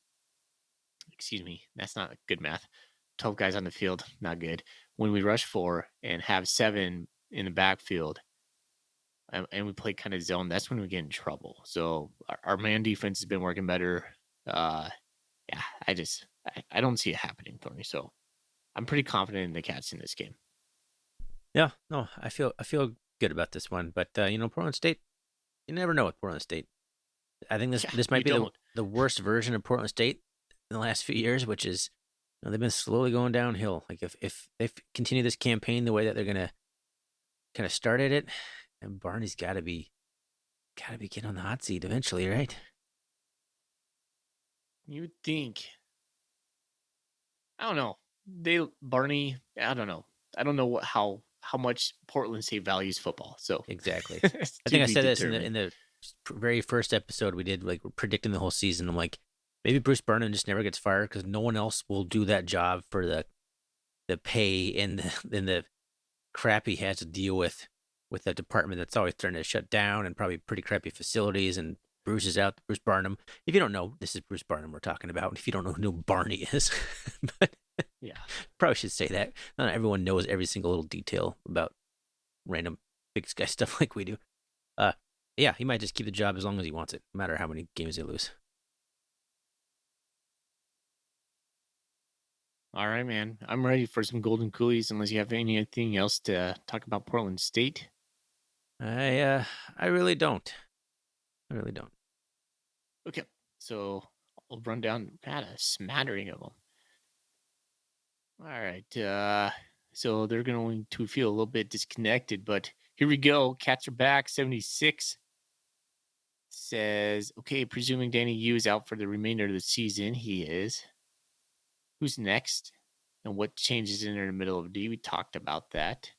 A: Excuse me, that's not good math. 12 guys on the field, not good. When we rush 4 and have 7 in the backfield, and we play kind of zone, that's when we get in trouble. So our man defense has been working better. Yeah, I don't see it happening, Thorny. So I'm pretty confident in the Cats in this game.
B: Yeah, no, I feel good about this one. But Portland State, you never know with Portland State. I think this might be the worst version of Portland State in the last few years, which is they've been slowly going downhill. Like if they continue this campaign the way that they're gonna kind of started it, and Barney's gotta be getting on the hot seat eventually, right?
A: You would think. I don't know. Barney. I don't know. I don't know how much Portland State values football. So
B: exactly. I think I said this in the very first episode we did, like predicting the whole season. I'm like, maybe Bruce Burnham just never gets fired because no one else will do that job for the pay and the crap he has to deal with a department that's always trying to shut down and probably pretty crappy facilities. And Bruce is out. Bruce Barnum. If you don't know, this is Bruce Barnum we're talking about. If you don't know who Barney is, but
A: yeah,
B: probably should say that. Not everyone knows every single little detail about random Big Sky stuff like we do. Yeah, he might just keep the job as long as he wants it, no matter how many games they lose.
A: All right, man. I'm ready for some golden coolies. Unless you have anything else to talk about Portland State.
B: I really don't. I really don't.
A: Okay, so I'll run down. Got a smattering of them. All right. So they're going to feel a little bit disconnected, but here we go. Cats are back. 76 says, okay, presuming Danny Yu is out for the remainder of the season, he is. Who's next? And what changes in the middle of D? We talked about that.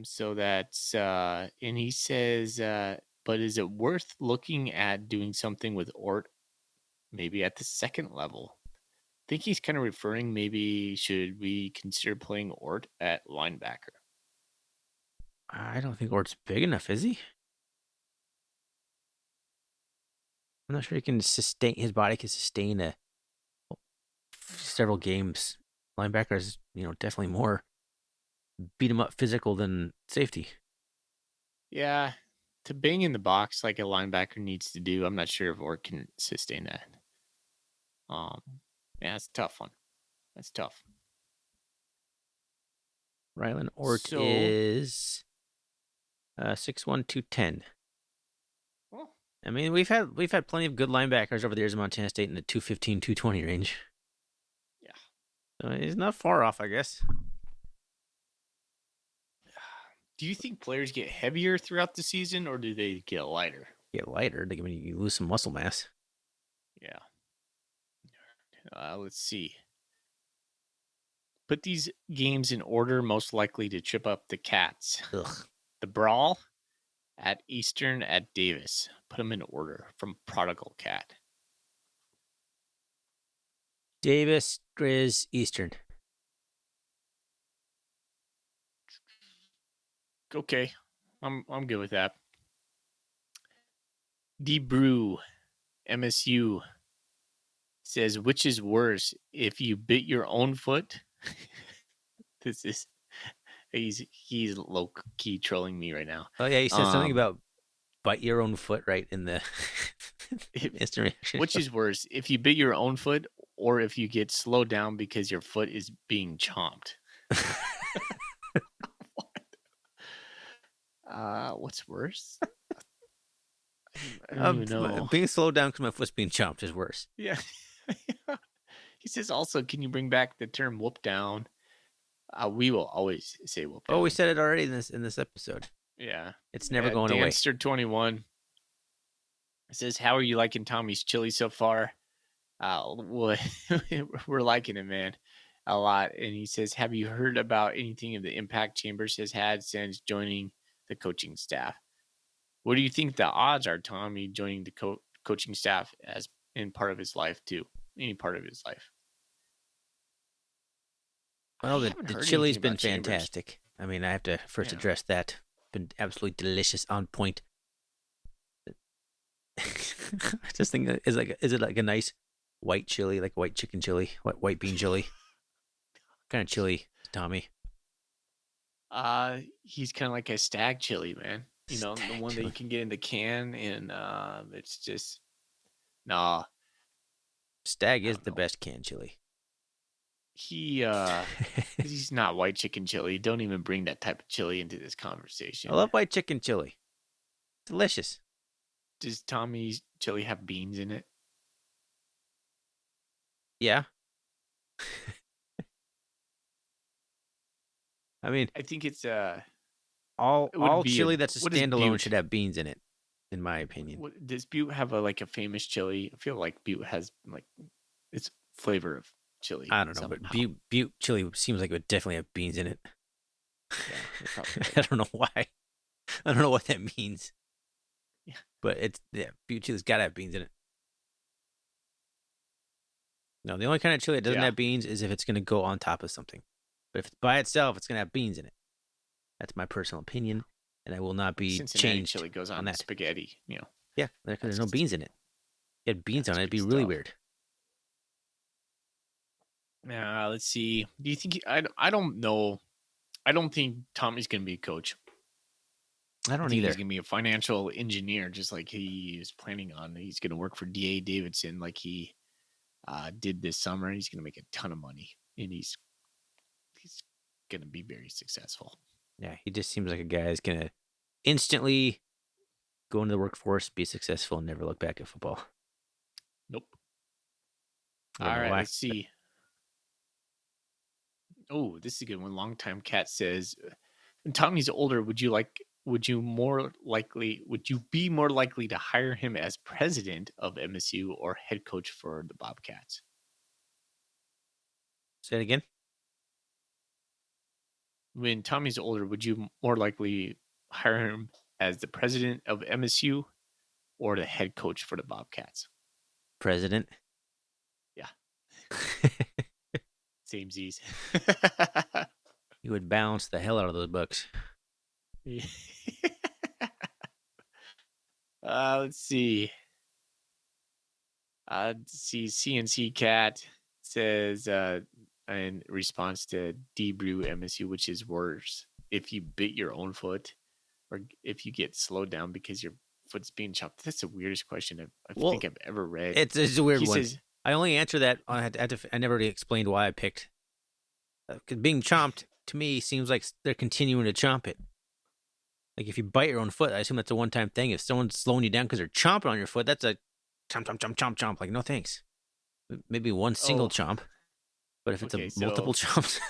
A: So that's and he says, but is it worth looking at doing something with Ort maybe at the second level? I think he's kind of referring maybe should we consider playing Ort at linebacker?
B: I don't think Ort's big enough, is he? I'm not sure he can sustain. His body can sustain several games. Linebackers, definitely more beat him up physical than safety.
A: Yeah, to bang in the box like a linebacker needs to do. I'm not sure if Ort can sustain that. Um, yeah, it's a tough one. That's tough.
B: Rylan Ort
A: So,
B: is 6'1", 210.
A: well,
B: I mean, we've had plenty of good linebackers over the years in Montana State in the 215, 220 range.
A: yeah.
B: So he's not far off, I guess.
A: Do you think players get heavier throughout the season or do they get lighter?
B: Get lighter. I mean, you lose some muscle mass.
A: Yeah. Let's see. Put these games in order most likely to trip up the Cats.
B: Ugh.
A: The Brawl at Eastern at Davis. Put them in order from Prodigal Cat.
B: Davis, Grizz, Eastern.
A: Okay. I'm good with that. D Brew MSU says which is worse if you bit your own foot? This is he's low key trolling me right now.
B: Oh yeah, he said something
A: Um
B: about bite your own foot right in the instant reaction.
A: which is worse if you bit your own foot or if you get slowed down because your foot is being chomped? What's worse? I don't even know.
B: Being slowed down because my foot's being chomped is worse.
A: Yeah. He says also, can you bring back the term whoop down? We will always say whoop down.
B: Oh, we said it already in this episode.
A: Yeah.
B: It's never going away.
A: Danster21 says, how are you liking Tommy's chili so far? We're liking it, man, a lot. And he says, have you heard about anything of the impact Chambers has had since joining the coaching staff? What do you think the odds are, Tommy, joining the coaching staff as in part of his life too? Any part of his life?
B: Well, the chili's been
A: Chambers.
B: fantastic. I mean, I have to first address that. Been absolutely delicious, on point. I just think is it like a nice white chili, like white chicken chili, white bean chili? What kind of chili, Tommy?
A: He's kind of like a stag chili, man. You know, the one
B: chili.
A: that you can get in the can, and it's just nah.
B: Stag is the best canned chili.
A: He's not white chicken chili. Don't even bring that type of chili into this conversation.
B: I love white chicken chili. Delicious.
A: Does Tommy's chili have beans in it?
B: Yeah. I mean,
A: I think it's
B: all chili that's a standalone should have beans in it, in my opinion.
A: Does Butte have a famous chili? I feel like Butte has like its flavor of chili.
B: I don't know, but Butte chili seems like it would definitely have beans in it.
A: Yeah,
B: I don't know why. I don't know what that means.
A: Yeah,
B: but Butte chili's got to have beans in it. No, the only kind of chili that doesn't have beans is if it's going to go on top of something. But if it's by itself, it's going to have beans in it. That's my personal opinion, and I will not be
A: Cincinnati
B: changed
A: chili goes on
B: that.
A: spaghetti.
B: Yeah, there's no beans in it. If you had beans on it, it'd be really weird.
A: Let's see. Do you think I don't know. I don't think Tommy's going to be a coach.
B: I
A: I
B: don't
A: think
B: either.
A: he's gonna be a financial engineer, just like he is planning on. He's gonna work for D.A. Davidson, like he did this summer. He's gonna make a ton of money, and he's gonna be very successful.
B: Yeah, he just seems like a guy who's gonna instantly go into the workforce, be successful, and never look back at football.
A: Nope.
B: I don't
A: All
B: know
A: right,
B: why.
A: let's see. Oh, this is a good one. Longtime Cat says, when Tommy's older, would you be more likely to hire him as president of MSU or head coach for the Bobcats?
B: Say it again.
A: When Tommy's older, would you more likely hire him as the president of MSU or the head coach for the Bobcats?
B: President.
A: Yeah, same Z's.
B: He would balance the hell out of those books.
A: Let's see. CNC Cat says in response to Debrew MSU, which is worse, if you bit your own foot or if you get slowed down because your foot's being chopped. That's the weirdest question I
B: Well,
A: think I've ever read.
B: It's a weird
A: He
B: one.
A: says,
B: I only answer that. I never really explained why I picked. Because being chomped to me seems like they're continuing to chomp it. Like if you bite your own foot, I assume that's a one-time thing. If someone's slowing you down because they're chomping on your foot, that's a chomp, chomp, chomp, chomp, chomp. Like no thanks. Maybe one single chomp, but if it's
A: okay,
B: a multiple chomps,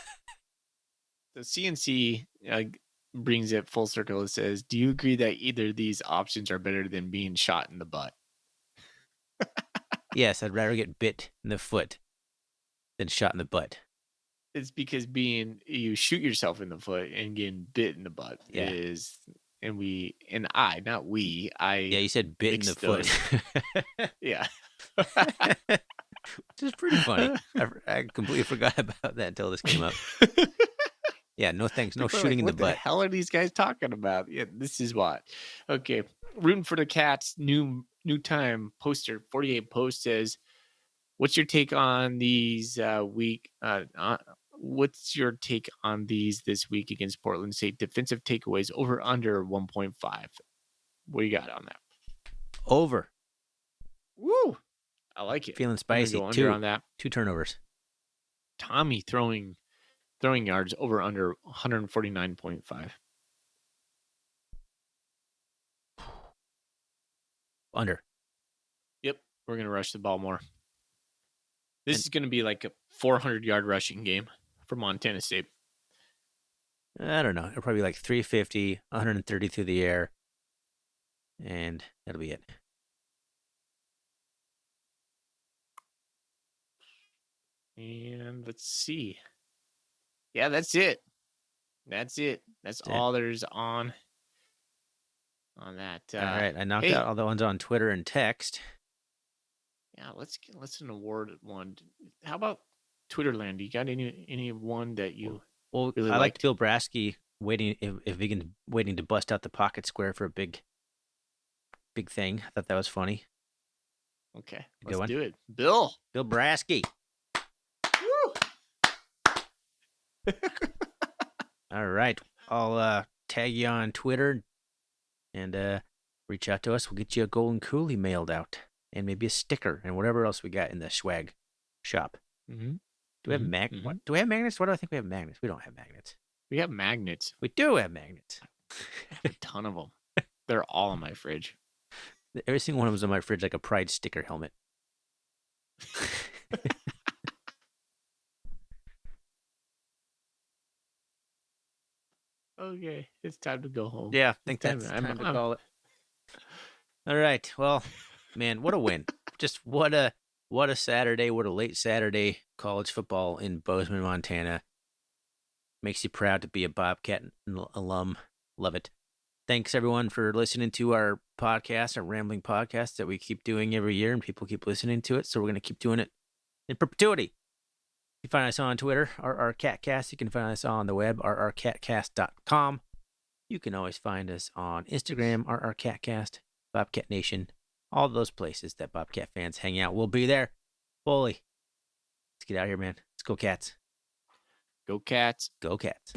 A: the CNC brings it full circle. It says, do you agree that either of these options are better than being shot in the butt?
B: yes, I'd rather get bit in the foot than shot in the butt.
A: It's because you shoot yourself in the foot and getting bit in the butt
B: Yeah.
A: not we. I
B: Yeah, you said bit in the foot.
A: Yeah.
B: Which is pretty funny. I completely forgot about that until this came up. Yeah, no thanks. No
A: People are
B: shooting in the
A: what
B: butt.
A: the hell are these guys talking about? Yeah, this is what. Okay. Rooting for the Cats, new time poster, 48 post says, what's your take on these what's your take on these this week against Portland State? Defensive takeaways over under 1.5. What do you got on that?
B: Over.
A: Woo! I like it.
B: Feeling spicy.
A: Go under on that.
B: 2 turnovers.
A: Tommy throwing yards over under 149.5.
B: Under.
A: Yep, we're gonna rush the ball more. This is gonna be like a 400-yard rushing game for Montana State.
B: I don't know. It'll probably be like 350, 130 through the air, and that'll be it.
A: And let's see. Yeah, that's it. That's all there's on that.
B: All right, I knocked out all the ones on Twitter and text.
A: Yeah, let's an award one. How about Twitterland? You got any one that you really
B: I liked
A: liked?
B: Bill Brasky waiting to bust out the pocket square for a big thing. I thought that was funny.
A: Okay,
B: Good
A: let's
B: one.
A: do it. Bill
B: Brasky. All right, I'll tag you on Twitter and reach out to us. We'll get you a golden coolie mailed out and maybe a sticker and whatever else we got in the swag shop.
A: Mm-hmm.
B: Do we have Do we have magnets? Why do I think we have magnets? We don't have magnets.
A: We have magnets.
B: We do have magnets.
A: I have a ton of them. They're all in my fridge.
B: Every single one of them's on my fridge like a Pride sticker helmet.
A: Okay, it's time to go home.
B: Yeah, I think that's time to call it. All right. Well, man, what a win. Just what a Saturday, what a late Saturday college football in Bozeman, Montana. Makes you proud to be a Bobcat alum. Love it. Thanks, everyone, for listening to our podcast, our rambling podcast that we keep doing every year, and people keep listening to it, so we're going to keep doing it in perpetuity. You can find us on Twitter, RRCatcast. You can find us on the web, rrcatcast.com. You can always find us on Instagram, RRCatcast, Bobcat Nation, all those places that Bobcat fans hang out. We'll be there. Foley, let's get out of here, man. Let's go, Cats.
A: Go Cats.
B: Go, Cats.